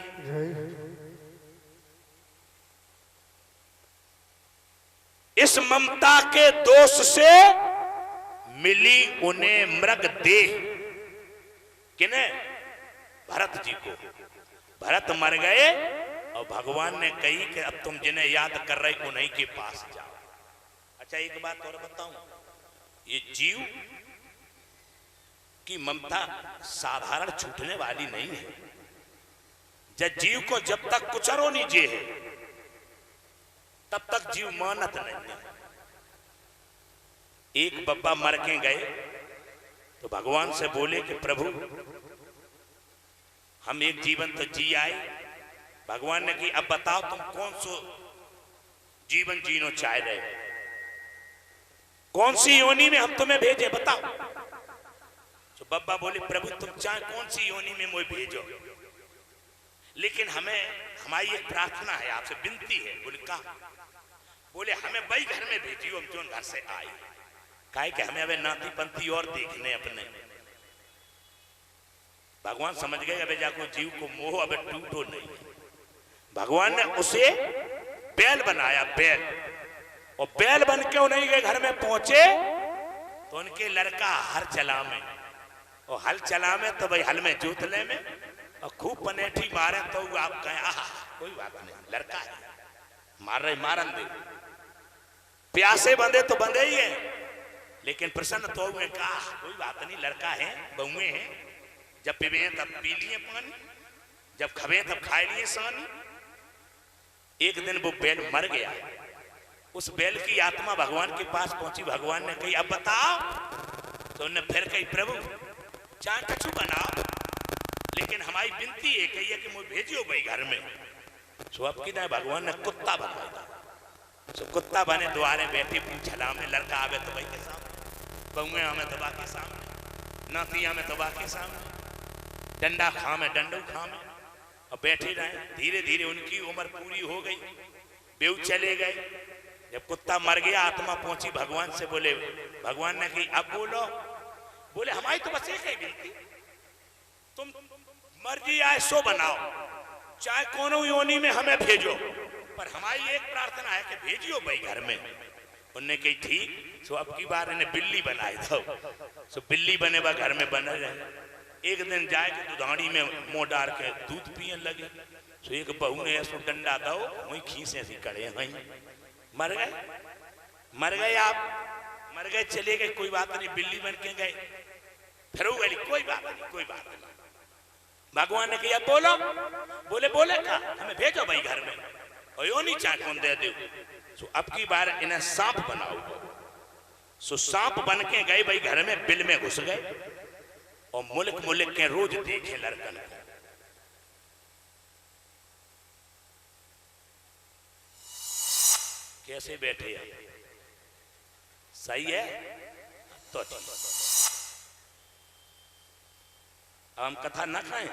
इस ममता के दोष से मिली उन्हें मृग देह। किने? भरत जी को। भरत मर गए और भगवान ने कही कि अब तुम जिन्हें याद कर रहे उन्हीं के पास जाओ। अच्छा एक बात और बताऊं, ये जीव की ममता साधारण छूटने वाली नहीं है। जब जीव को जब तक कुचरो नहीं जे है तब तक जीव मानत नहीं है। एक बब्बा मर के गए तो भगवान से बोले कि प्रभु हम एक जीवन तो जी आए। भगवान ने कि अब बताओ तुम कौन सो जीवन जीनो चाह रहे हो, कौन सी योनि में हम तुम्हें भेजे बताओ। तो बब्बा बोले प्रभु तुम चाहे कौन सी योनि में मुझे भेजो, लेकिन हमें हमारी एक प्रार्थना है, आपसे विनती है। बोले कहा? बोले हमें वही घर में भेजियो हम जो घर से आए, काहे कि हमें अब नाती पंथी और देखने अपने। भगवान समझ गए अबे जाको जीव को मोह अबे टूटो नहीं। भगवान ने उसे बैल बनाया, बैल। और बैल बन के उन्हीं के घर में पहुंचे तो उनके लड़का हल चला में, और हल चला में तो भाई हल में जोतले में और खूब पनेठी मारे तो आप कहें आहा कोई बात नहीं, लड़का है, मार रहे मारन दे। प्यासे बंधे तो बंधे ही है, लेकिन प्रसन्न तो हुए, कहा कोई बात नहीं, लड़का है, बहुए हैं, जब पीवे तब पी लिए पानी, जब खबे तब खाए लिए सानी। एक दिन वो बैल मर गया। उस बैल की आत्मा भगवान के पास पहुंची। भगवान ने कही अब बताओ। तो उन्होंने फिर कही प्रभु चाहे कछु बनाओ, लेकिन हमारी विनती है कही है कि मुझे भेजियो भाई घर में। सो अब की भगवान ने कुत्ता बनवाया। सो कुत्ता बने द्वारे बैठे पूछला में, लड़का आवे तो भाई के सामने, बहुए हमें तो बाकी सामने, नाती हमें तो बाकी सामने, डंडा खामे डंडू खामे, और बैठे रहे। धीरे धीरे उनकी उम्र पूरी हो गई, बेऊ चले गए। जब कुत्ता मर गया आत्मा पहुंची भगवान से, बोले भगवान ने कही अब बोलो। बोले हमारी तो बस एक ही विनती, तुम मर्जी आए सो बनाओ, चाहे कोनो योनि में हमें भेजो, पर हमारी एक प्रार्थना है कि भेजियो भाई घर में। उनने कही ठीक। सो अब की बार इन्हें बिल्ली बनाई दो। सो बिल्ली बने बा घर में बने रहे। एक दिन जाए के दुधाड़ी में मुंह डाल के दूध पिए लगे। तो एक बहू ने ऐसा डंडा दो वही खींचे सी कड़े वहीं मर गए। मर गए आप, मर गए चले गए, कोई बात नहीं, बिल्ली बन के गए। फिर वो गई कोई बात नहीं, कोई बात नहीं। भगवान ने कहा बोलो। बोले बोले का हमें भेजो भाई घर में, और यो नहीं चाह कौन दे दो। सो अब की बार इन्हें सांप बनाओ। सो सांप बन के गए भाई घर में, बिल में घुस गए और मुल्क मुल्क के रोज देखे लड़कन को। कैसे बैठे हैं, सही है तो ठीक। हम कथा न खाएं,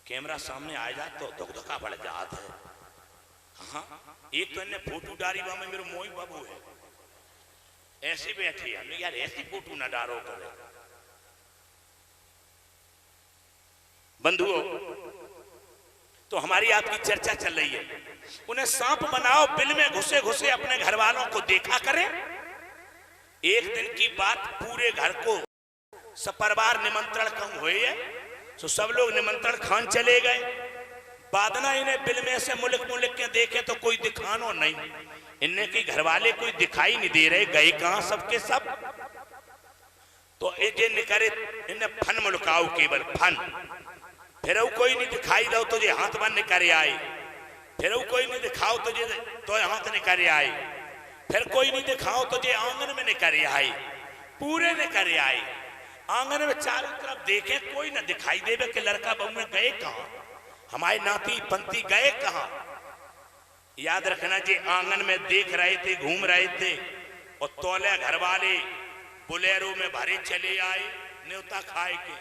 कैमरा सामने आ जाए तो धुकधुका बढ़ जाता है। हाँ एक तो इन्हें फोटो डारी में मेरे मोई बाबू है, ऐसे बैठे हमने यार ऐसी फोटो ना डारो करे। बंधुओं तो हमारी आपकी चर्चा चल रही है, उन्हें सांप बनाओ, बिल में घुसे घुसे अपने घर वालों को देखा करें। एक दिन की बात, पूरे घर को सपरिवार निमंत्रण कम हुए, तो सब लोग निमंत्रण खान चले गए। बादना इन्हें बिल में से मुल्क मुल्क के देखे तो कोई दिखानो नहीं, इन्हें की घर वाले कोई दिखाई नहीं दे रहे, गए कहां सबके सब। तो ये निकरे इन्हें फन मुलकाओ, केवल फन। फिर कोई नहीं दिखाई दो तुझे हाथ बन निकरे आए, फिर कोई नहीं दिखाओ तुझे तो हाथ निकरे आए, फिर कोई नहीं दिखाओ तुझे आंगन में निकरे आए, पूरे निकरे आए। आंगन में चारों तरफ देखे कोई ना दिखाई देवे कि लड़का बहू में गए कहां, हमारे नाती पंथी गए कहां। याद रखना जी, आंगन में देख रहे थे, घूम रहे थे, और तौले घर वाले बुलेरो में भरे चले आए न्योता खाए के।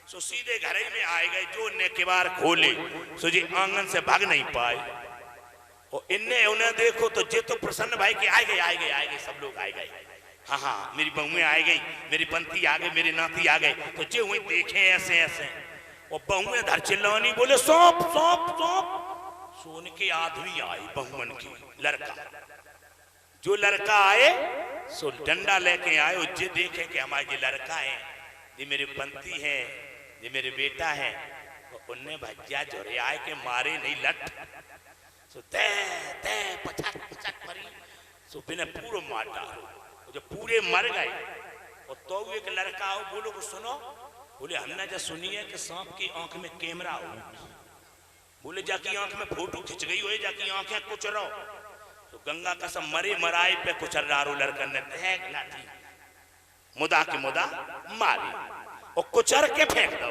सो सीधे घर ही में आए गए, जो ने किवाड़ खोले सो जी आंगन से भाग नहीं पाए। और इन्हें उन्हें देखो तो जे तो प्रसन्न भाई के आए गए सब लोग आए गए। हाँ हाँ मेरी बहुएं आ गई, मेरी पंथी आ गई, मेरी नाती आ गई। तो जे वही देखे ऐसे ऐसे, और बहुएं धर चिल्लानी, बोले सौंप सौंप सौंप। सोने के आदमी आए बहुमन की, लड़का जो लड़का आए सो डंडा लेके आए। और जे देखे कि हमारे ये लड़का है, ये मेरी पंथी है, ये मेरे बेटा है, तो उनने भज्जा जोरे आए के मारे नहीं लट। सो ते ते पछक पछक मरी, सो बिना पूरा मार डालो। जो पूरे मर गए, और तो एक लड़का हो, बोलो को सुनो। बोले हमने जो सुनी है कि सांप की आंख में कैमरा हो। बोले जाकी आंख में फोटो खिंच गई हो, जाकी आंखें कुचरो। तो गंगा कसम मरे मराए पे कुचर डारो लड़कन ने तहक लाठी मुदा के मुदा मारी, और कुचर के फेंक दो।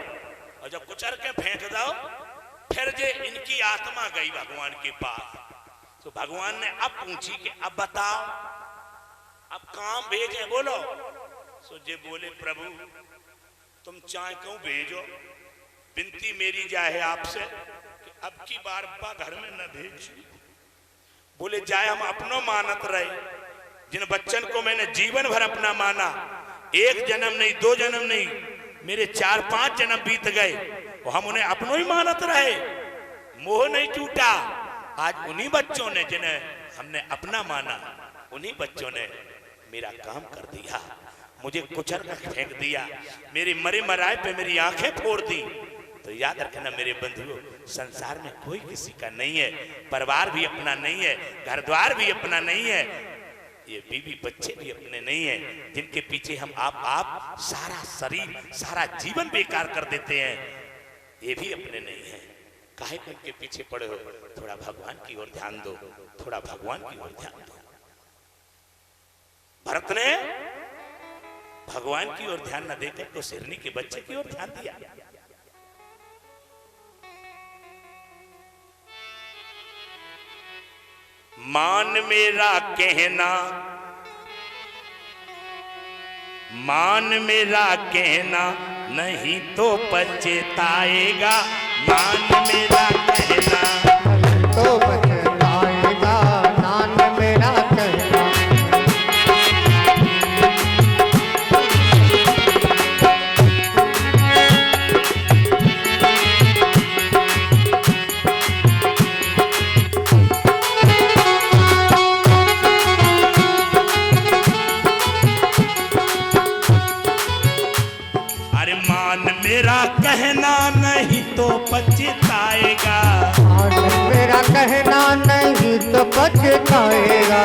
और जब कुचर के फेंक दो, फिर जे इनकी आत्मा गई भगवान के पास। तो भगवान ने अब पूछी कि अब बताओ अब काम भेजे, बोलो। सो जे बोले प्रभु तुम चाहे क्यों भेजो, विनती मेरी जाए आपसे कि अब की बार घर में न भेज। बोले जाए हम अपनो मानत रहे, जिन बच्चन को मैंने जीवन भर अपना माना, एक जन्म नहीं, दो जन्म नहीं, मेरे 4-5 जन्म बीत गए और हम उन्हें अपनों ही मानत रहे, मोह नहीं टूटा। आज उन्हीं बच्चों ने जिन्हें हमने अपना माना, उन्हीं बच्चों ने मेरा काम कर दिया, मुझे कुचल कर फेंक दिया, मेरे मरे मराए पे मेरी आंखें फोड़ दी। तो याद रखना मेरे बंधुओं, संसार में कोई किसी का नहीं है, परिवार भी अपना नहीं है, घर द्वार भी अपना नहीं है, ये बीवी बच्चे भी अपने नहीं है, जिनके पीछे हम आप सारा शरीर सारा जीवन बेकार कर देते हैं, ये भी अपने नहीं है। काहे को इनके पीछे पड़े हो? थोड़ा भगवान की ओर ध्यान दो, थोड़ा भगवान की ओर ध्यान दो। भरत ने भगवान की ओर ध्यान न देकर तो हिरनी के बच्चे की ओर ध्यान दिया। मान मेरा कहना, मान मेरा कहना नहीं तो पछताएगा, मान मेरा कहना तो पछताएगा, नान मेरा कहना। मेरा कहना नहीं तो पछताएगा, मेरा कहना नहीं तो पछताएगा।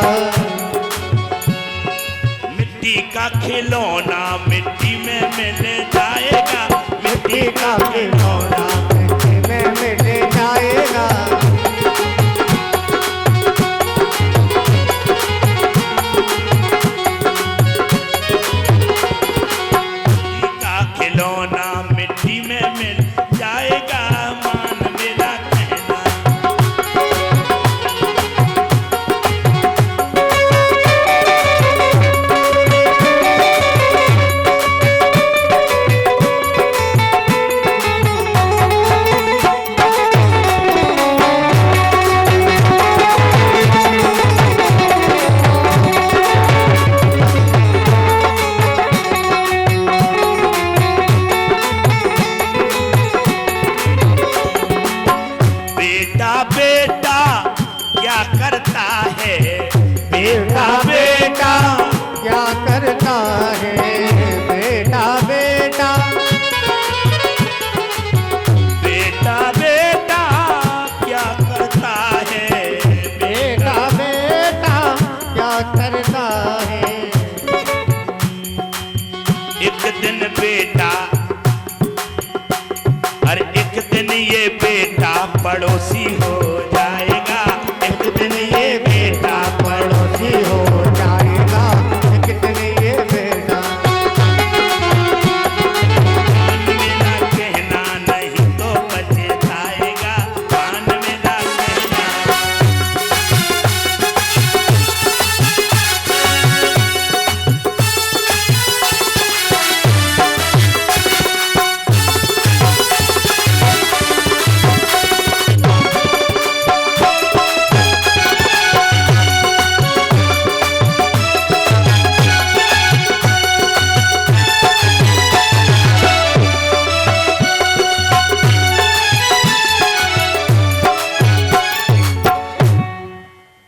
मिट्टी का खिलौना मिट्टी में मिल जाएगा, मिट्टी का खिलौना मिट्टी में मिल जाएगा। खिलौना मिट्टी में मिल जाएगा, मान मेरा कहना। करता है बेटा, बेटा क्या करता है बेटा, बेटा बेटा, बेटा क्या करता है बेटा, बेटा क्या करता है। एक दिन बेटा, और एक दिन ये बेटा पड़ोसी हो जाएगा, एक दिन ये बेटा पड़ोसी हो जाएगा, एक दिन ये बेटा। मेरा कहना नहीं तो पछताएगा, मान मेरा कहना।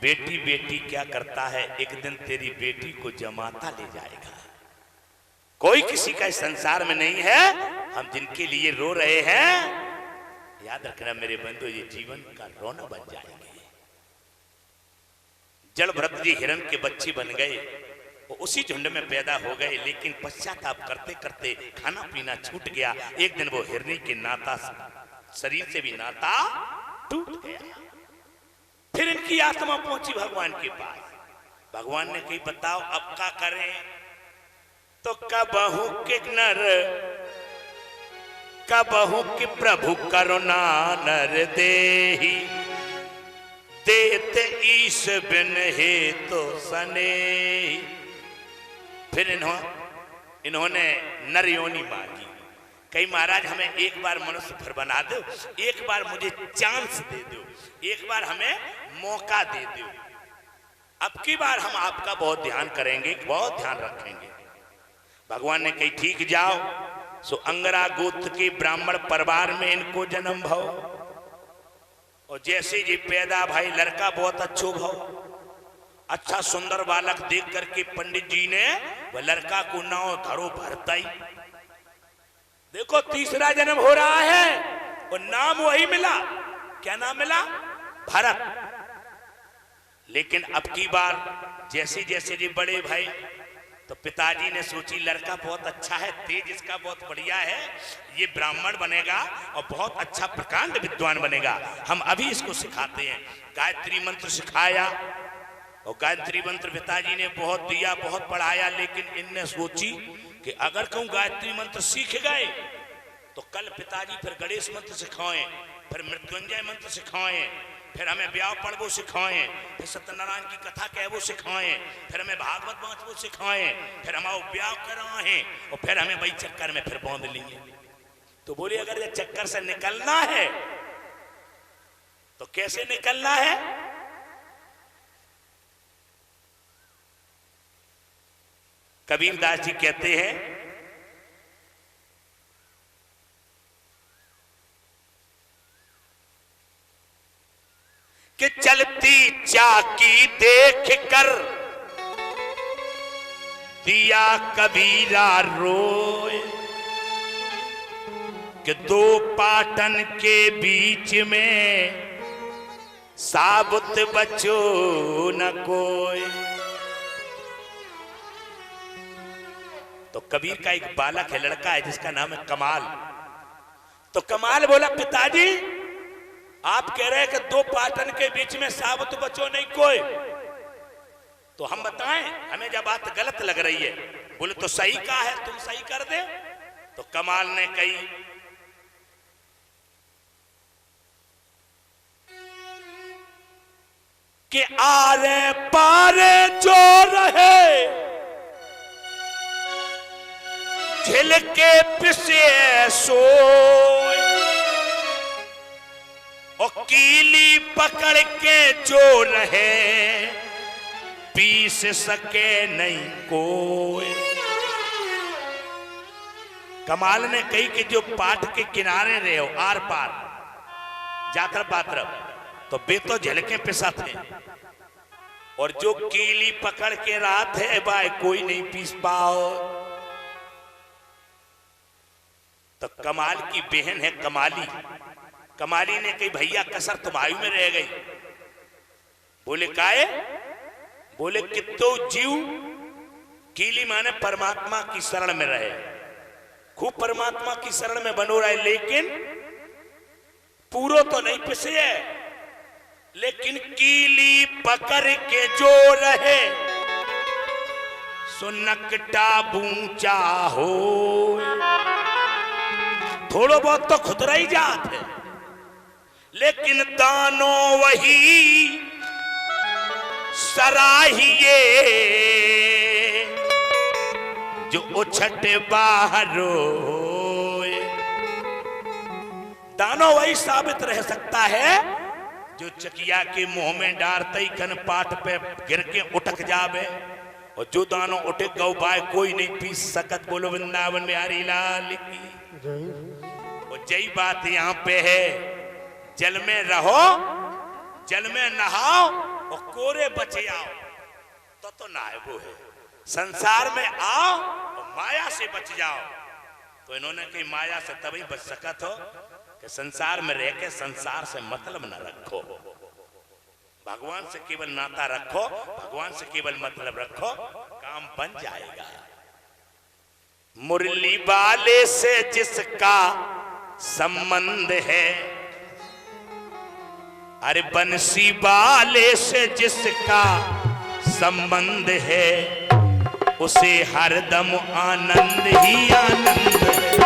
बेटी बेटी क्या करता है, एक दिन तेरी बेटी को जमाता ले जाएगा। कोई किसी का इस संसार में नहीं है, हम जिनके लिए रो रहे हैं, याद रखना मेरे बंधु, ये जीवन का रोना बन जाएंगे। जलभरत जी हिरण के बच्चे बन गए, वो उसी झुंड में पैदा हो गए, लेकिन पश्चाताप करते करते खाना पीना छूट गया। एक दिन वो हिरनी के नाता शरीर से भी नाता टूट गया। फिर इनकी आत्मा पहुंची भगवान के पास। भगवान ने कही बताओ अब क्या करें? तो कबहू के नर, कबहू के प्रभु करुणा नर देही, देते ईश बिन हे तो सने। फिर इन्होंने नर योनि मांगी, कहीं महाराज हमें एक बार मनुष्य फिर बना दो, एक बार मुझे चांस दे दो, एक बार हमें मौका दे दो, अब की बार हम आपका बहुत ध्यान करेंगे, बहुत ध्यान रखेंगे। भगवान ने कही ठीक जाओ, सो अंगरा गोत्र के ब्राह्मण परिवार में इनको जन्म भव। और जैसे जी पैदा भाई लड़का बहुत अच्छो भव, अच्छा सुंदर बालक देख करके पंडित जी ने वह लड़का को नाव धरो भरताई। देखो तीसरा जन्म हो रहा है और नाम वही मिला, क्या नाम मिला? भरत। लेकिन अब की बार जैसे जैसे जी बड़े भाई तो पिताजी ने सोची लड़का बहुत अच्छा है, तेज इसका बहुत बढ़िया है, ये ब्राह्मण बनेगा और बहुत अच्छा प्रकांड विद्वान बनेगा, हम अभी इसको सिखाते हैं। गायत्री मंत्र सिखाया और गायत्री मंत्र पिताजी ने बहुत दिया, बहुत पढ़ाया। लेकिन इनने सोची कि अगर कहूं गायत्री मंत्र सीख गए तो कल पिताजी फिर गणेश मंत्र सिखाएं, फिर मृत्युंजय मंत्र सिखाएं, फिर हमें ब्याह पढ़ वो सिखाएं, फिर सत्यनारायण की कथा कह वो सिखाएं, फिर हमें भागवत बाँच वो सिखाएं, फिर हम ब्याह कराएं और फिर हमें वही चक्कर में फिर बांध लेंगे। तो बोले अगर ये चक्कर से निकलना है तो कैसे निकलना है? कबीरदास जी कहते हैं कि चलती चाकी देख कर दिया कबीरा रोए, कि दो पाटन के बीच में साबुत बचो न कोई। तो कबीर का एक बालक है, लड़का है जिसका नाम है कमाल। तो कमाल बोला पिताजी आप कह रहे हैं कि दो पाटन के बीच में साबुत बचो नहीं कोई, तो हम बताएं हमें जब बात गलत लग रही है। बोले तो सही कहा है, तुम सही कर दे। तो कमाल ने कही कि आरे पारे जो रहे झिलके पिसे सोए, और कीली पकड़ के जो रहे पीस सके नहीं कोई। कमाल ने कही कि जो पाट के किनारे रहे हो आर पार जातर पात्र, तो वे तो झलके पिसा थे, और जो कीली पकड़ के रहा थे भाई कोई नहीं पीस पाओ। तो कमाल की बहन है कमाली, कमाली ने कही भैया कसर तुम आयु में रह गई। बोले काहे? बोले कितो जीव कीली माने परमात्मा की शरण में रहे, खूब परमात्मा की शरण में बनो रहे, लेकिन पूरो तो नहीं पिसे है, लेकिन कीली पकड़ के जो रहे सुनकटा बूंचा हो। थोड़ो बहुत तो खुदरा ही जात है, लेकिन दानो वही सराहिए जो उछट बाहरो। दानो वही साबित रह सकता है जो चकिया के मुंह में डारते ही कन पाट पे गिर के उठक जावे, और जो दानो उठक गौ बाय कोई नहीं पीस सकत। बोलो वृंदावन बिहारी लाल की। और जय बात यहाँ पे है, जल में रहो, जल में नहाओ और कोरे बचे आओ तो नहाए वो है। संसार में आओ और माया से बच जाओ। तो इन्होंने कही माया से तभी बच सकत हो कि संसार में रह के संसार से मतलब न रखो, भगवान से केवल नाता रखो, भगवान से केवल मतलब रखो, काम बन जाएगा। मुरली वाले से जिसका संबंध है, अरे बंसी वाले से जिसका संबंध है, उसे हरदम आनंद ही आनंद है।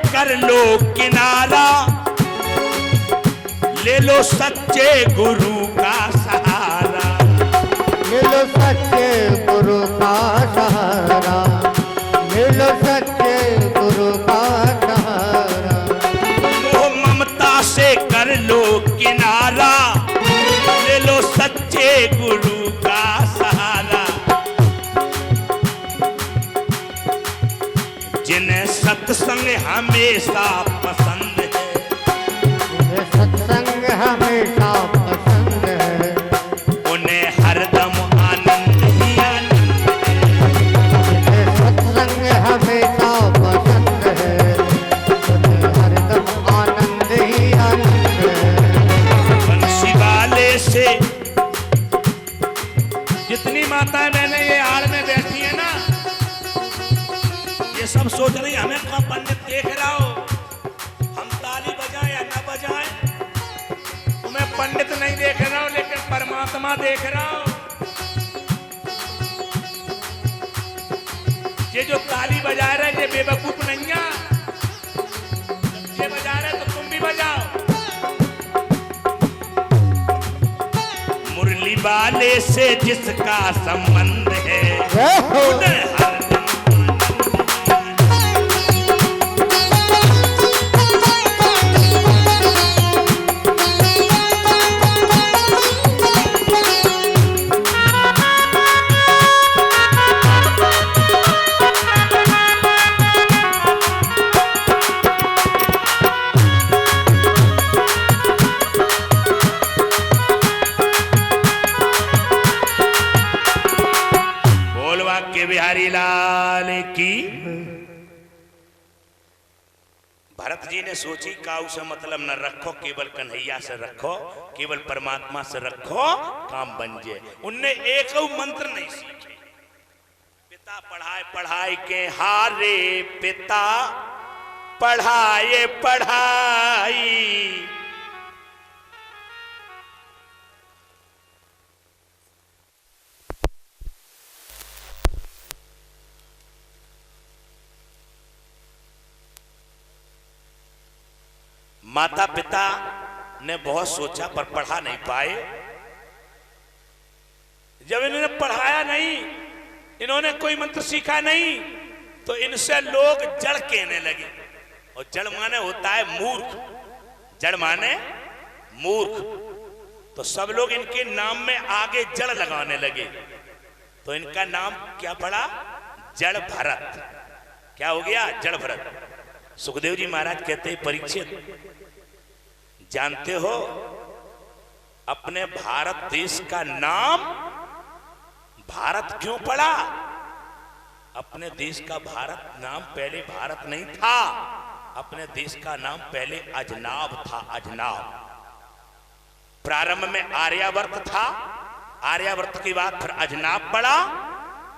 कर लो किनारा, ले लो सच्चे गुरु का सहारा, ले लो सच्चे गुरु का सहारा, ले लो सच्चे गुरु का सहारा। मोह ममता से कर लो किनारा, ले लो सच्चे गुरु का सहारा। जिन्हें सत्संग हमेशा पसंद है, जिन्हें सत्संग हमेशा पसंद है, उन्हें हरदम आनंद ही आनंद है। जिन्हें सत्संग हमेशा पसंद है, उन्हें हरदम आनंद ही आनंद है। बंसी वाले से जितनी माताएं बहनें ये आड़ में बैठी है ना, ये सब सोच रही हमें कौन पंडित देख रहा हो, हम ताली बजाएं या न बजाएं, तुम्हें पंडित नहीं देख रहा हूं लेकिन परमात्मा देख रहा हूं। ये जो ताली बजा रहे ये बेवकूफ नहीं है, ये बजा रहे तो तुम भी बजाओ। मुरली वाले से जिसका संबंध है, उन्हें हरदम बिहारी लाल की। भरत जी ने सोची काऊ से मतलब न रखो, केवल कन्हैया से रखो, केवल परमात्मा से रखो, काम बन जाए। उनने एक मंत्र नहीं सीखे। पिता पढ़ाए पढ़ाई के हारे, पिता पढ़ाए पढ़ाई, माता पिता ने बहुत सोचा पर पढ़ा नहीं पाए। जब इन्होंने पढ़ाया नहीं, इन्होंने कोई मंत्र सीखा नहीं, तो इनसे लोग जड़ कहने लगे। और जड़ माने होता है मूर्ख, जड़ माने मूर्ख। तो सब लोग इनके नाम में आगे जड़ लगाने लगे, तो इनका नाम क्या पड़ा? जड़ भरत। क्या हो गया? जड़ भरत। सुखदेव जी महाराज कहते हैं, परीक्षित जानते हो अपने भारत देश का नाम भारत क्यों पड़ा? अपने देश का भारत नाम पहले भारत नहीं था, अपने देश का नाम पहले अजनाब था। अजनाब। प्रारंभ में आर्यावर्त था, आर्यावर्त के बाद फिर अजनाब पड़ा,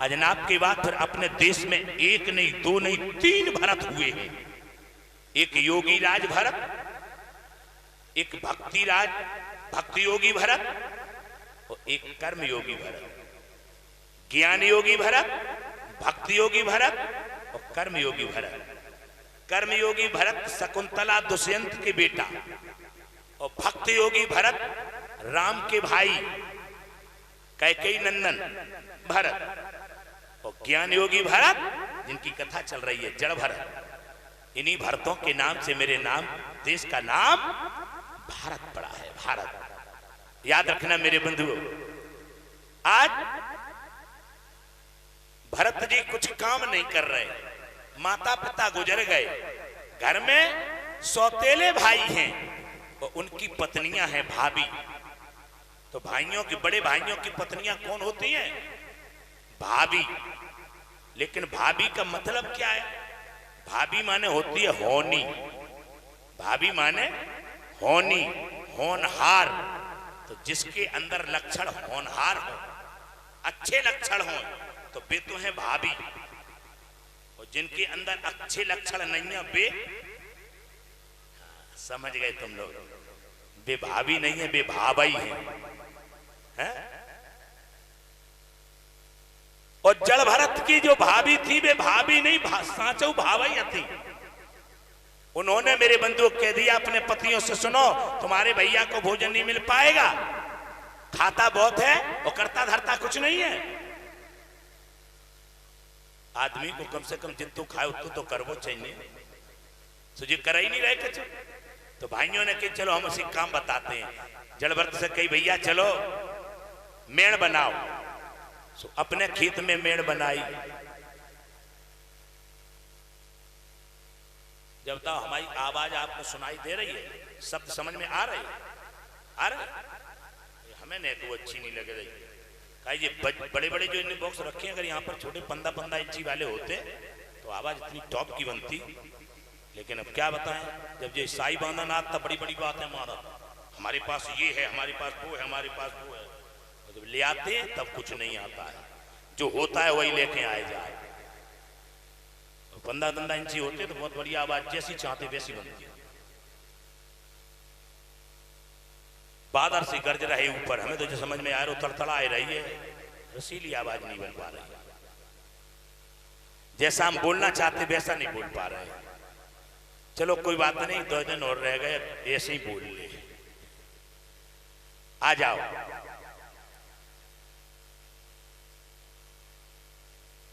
अजनाब के बाद फिर अपने देश में एक नहीं, दो नहीं, तीन भरत हुए हैं। एक योगी राज भरत, एक भक्ति राज भक्ति योगी भरत, और एक कर्म योगी भरत। ज्ञान योगी भरत, भक्ति योगी भरत और कर्म योगी भरत। कर्म योगी भरत शकुंतला दुष्यंत के बेटा, और भक्ति योगी भरत राम के भाई कैकेयी नंदन भरत, और ज्ञान योगी भरत जिनकी कथा चल रही है जड़ भरत। इन्हीं भरतों के नाम से मेरे नाम देश का नाम भारत पड़ा है। भारत याद रखना मेरे बंधुओं। आज भरत जी कुछ काम नहीं कर रहे, माता पिता गुजर गए, घर में सौतेले भाई हैं और उनकी पत्नियां हैं भाभी। तो भाइयों की, बड़े भाइयों की पत्नियां कौन होती हैं? भाभी। लेकिन भाभी का मतलब क्या है? भाभी माने होती है होनी। भाभी माने होनी, होनहार। तो जिसके अंदर लक्षण होनहार हो, अच्छे लक्षण हो, तो वे तो हैं भाभी। और जिनके अंदर अच्छे लक्षण नहीं है वे, समझ गए तुम लोग, वे भाभी नहीं है, वे भाभाई हैं। और जड़ भरत की जो भाभी थी वे भाभी नहीं, सांचो भावई थी। उन्होंने मेरे बंधु कह दिया अपने पतियों से, सुनो तुम्हारे भैया को भोजन नहीं मिल पाएगा, खाता बहुत है और करता धरता कुछ नहीं है। आदमी को कम से कम जितू खाए उतू तो करवो चाहिए, तुझे कर ही नहीं रहे कुछ। तो भाइयों ने कहा चलो हम उसी काम बताते हैं। जलभरत से कही भैया चलो मेड़ बनाओ। तो अपने खेत में मेड़ बनाई। जब तक हमारी आवाज आपको सुनाई दे रही है, शब्द समझ में आ रहे हमें नहीं तो अच्छी नहीं लग रही। कहा ये बड़े बड़े जो इनने बॉक्स रखे हैं, अगर यहाँ पर छोटे 15-15 इंची वाले होते तो आवाज इतनी टॉप की बनती। लेकिन अब क्या बताएं, जब ये साई बांधन आता बड़ी बड़ी बात है मारा, हमारे पास ये है, हमारे पास वो है, हमारे पास वो है। और जब ले आते हैं तब कुछ नहीं आता है, जो होता है वही लेके आए जाए। 15-15 इंची होते तो बहुत बड़ी आवाज जैसी चाहते वैसी बनती। बादल से गरज रहे ऊपर, हमें तो जो समझ में आ रहा तड़तड़ा आ रही है, रसीली आवाज नहीं बन पा रही। जैसा हम बोलना चाहते वैसा नहीं बोल पा रहे। चलो कोई बात नहीं, 2 दिन और रह गए, ऐसे ही बोल ले। आ जाओ।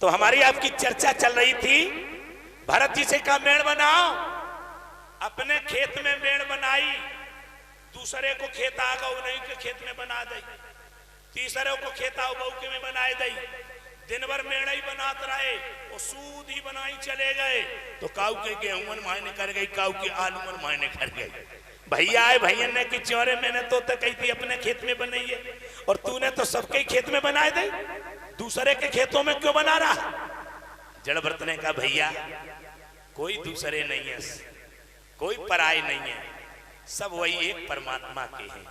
तो हमारी आपकी चर्चा चल रही थी, भरत जी से कहा मेड़ बनाओ। अपने खेत में मेड़ बनाई, दूसरे को खेत आ गौ नहीं के खेत में बना दई, तीसरे को खेत आओ बहू के में बनाए दई। दिन भर मेड़ा ही बनात रहे और सूद ही बनाई चले गए। तो काऊ के गेहूं मायने कर गई, काऊ के आलू मन मायने कर गई। भैया आए, भैया ने कि चौरे मैंने तो कही थी अपने खेत में बनाई है, और तूने तो सबके खेत में बनाए दे, दूसरे के खेतों में क्यों बना रहा। जड़भरत ने कहा भैया कोई दूसरे नहीं है, कोई पराये नहीं है, सब वही एक परमात्मा के हैं।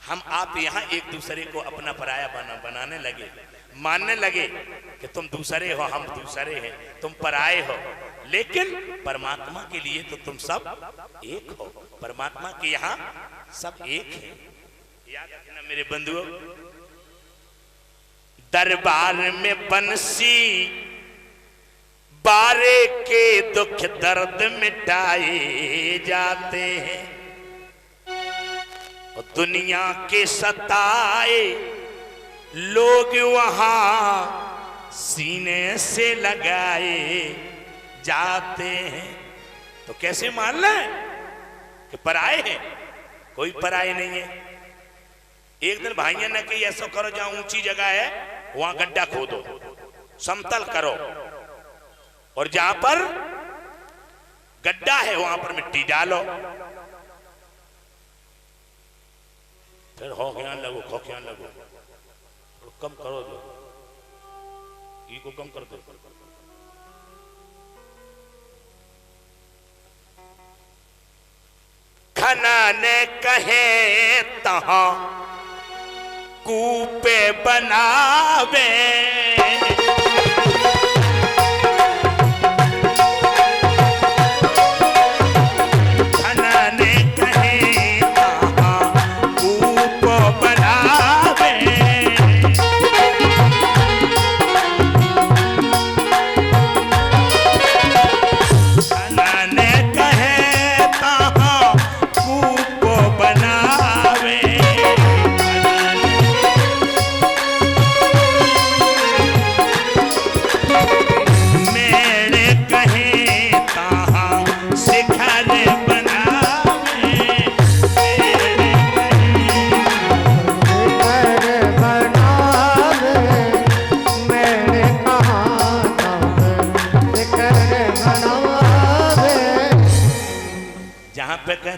हम आप यहाँ एक दूसरे को अपना पराया बनाने लगे, मानने लगे कि तुम दूसरे हो, हम दूसरे हैं, तुम पराये हो। लेकिन परमात्मा के लिए तो तुम सब एक हो, परमात्मा के यहाँ सब एक है। याद रखना मेरे बंधुओं, दरबार में बंसी बारे के दुख दर्द मिटाए जाते हैं, और दुनिया के सताए लोग वहां सीने से लगाए जाते हैं। तो कैसे मान लें कि पराये हैं? कोई पराये नहीं है। एक दिन भाइयों ने कही ऐसा करो, जहां ऊंची जगह है वहां गड्ढा खोदो, समतल करो, और जहां पर गड्ढा है वहां पर मिट्टी डालो। फिर हो क्या लगो, खो क्या लगो, कम करो, दो ई को कम कर दो। खना ने कहे तहां कूपे बनावे,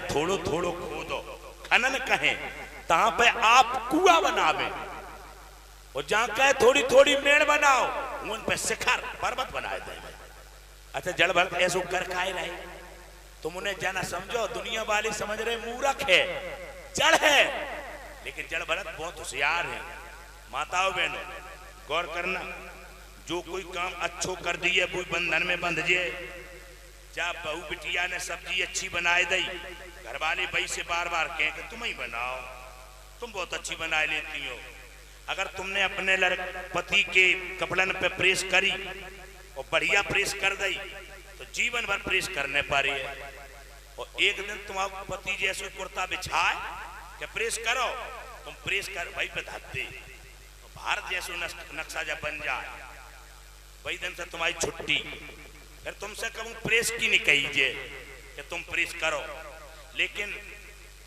थोड़ो थोड़ो खोदो, खनन कहे तहां पे आप कुआ बनावे, और जहां कहे थोड़ी थोड़ी मेड़ बनाओ उन पे शिखर पर्वत बनाए दे। अच्छा जड़ भर ऐसा कर खाए रहे, तुम उन्हें जाना समझो, दुनिया वाले समझ रहे मूर्ख है, जड़ है, लेकिन जड़ भरत बहुत होशियार है। माताओं बहनों गौर करना, जो कोई काम अच्छो कर दिए कोई बंधन में बंध जाए। जब बहू बिटिया ने सब्जी अच्छी बनाए दी, घर वाले भाई से बार बार कहें कि तुम ही बनाओ, तुम बहुत अच्छी बना लेती हो। अगर तुमने अपने पति के कपड़न पे प्रेस करी और बढ़िया प्रेस कर दी तो जीवन भर प्रेस करने पारी है। और एक दिन तुम्हारा पति जैसे कुर्ता बिछाए कि प्रेस करो, तुम प्रेस कर वही पे धरते, भारत जैसे नक्शा जब बन जाए वही दिन से तुम्हारी छुट्टी। फिर तुमसे कहूं प्रेस की नहीं कहीजे कि तुम प्रेस करो, लेकिन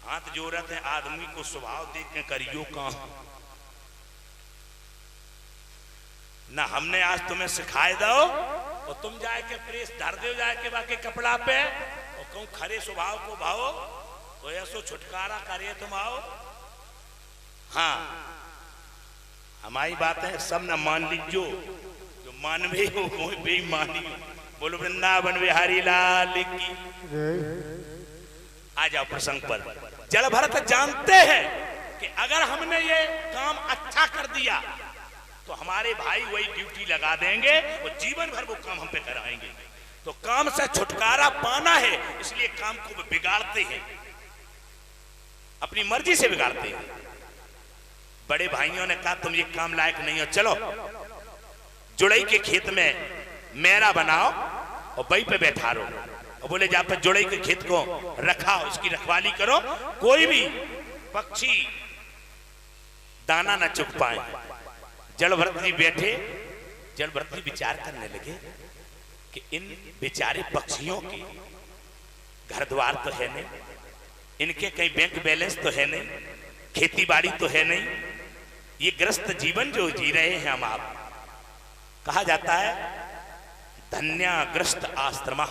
हाथ जोड़ते हैं आदमी को स्वभाव देख के करियो काम ना। हमने आज तुम्हें सिखाए दो और तुम जाए के प्रेस धर दो जाए के बाकी कपड़ा पे और कहूं खरे स्वभाव को भाओ तो ऐसो छुटकारा करे तुम आओ। हाँ हमारी बात है सब न मान लीजो, जो मानवे हो कोई बेईमानी। बोलो वृंदावन बिहारी लाल की। आ जाओ प्रसंग पर। जल भरत जानते हैं कि अगर हमने ये काम अच्छा कर दिया तो हमारे भाई वही ड्यूटी लगा देंगे और जीवन भर वो काम हम पे कराएंगे। तो काम से छुटकारा पाना है, इसलिए काम को बिगाड़ते हैं, अपनी मर्जी से बिगाड़ते हैं। बड़े भाइयों ने कहा तुम ये काम लायक नहीं हो, चलो जुड़ई के खेत में मेरा बनाओ और वही पे बैठा रहो। और बोले जहां पर जुड़ई के खेत को रखा उसकी रखवाली करो, कोई भी पक्षी दाना न चुग पाए। जलभरत जी बैठे, जलभरत जी विचार करने लगे कि इन बेचारे पक्षियों के घर द्वार तो है नहीं, इनके कहीं बैंक बैलेंस तो है नहीं, खेती बाड़ी तो है नहीं, ये ग्रस्त जीवन जो जी रहे हैं हम आप, कहा जाता है धन्याग्रस्त आश्रम।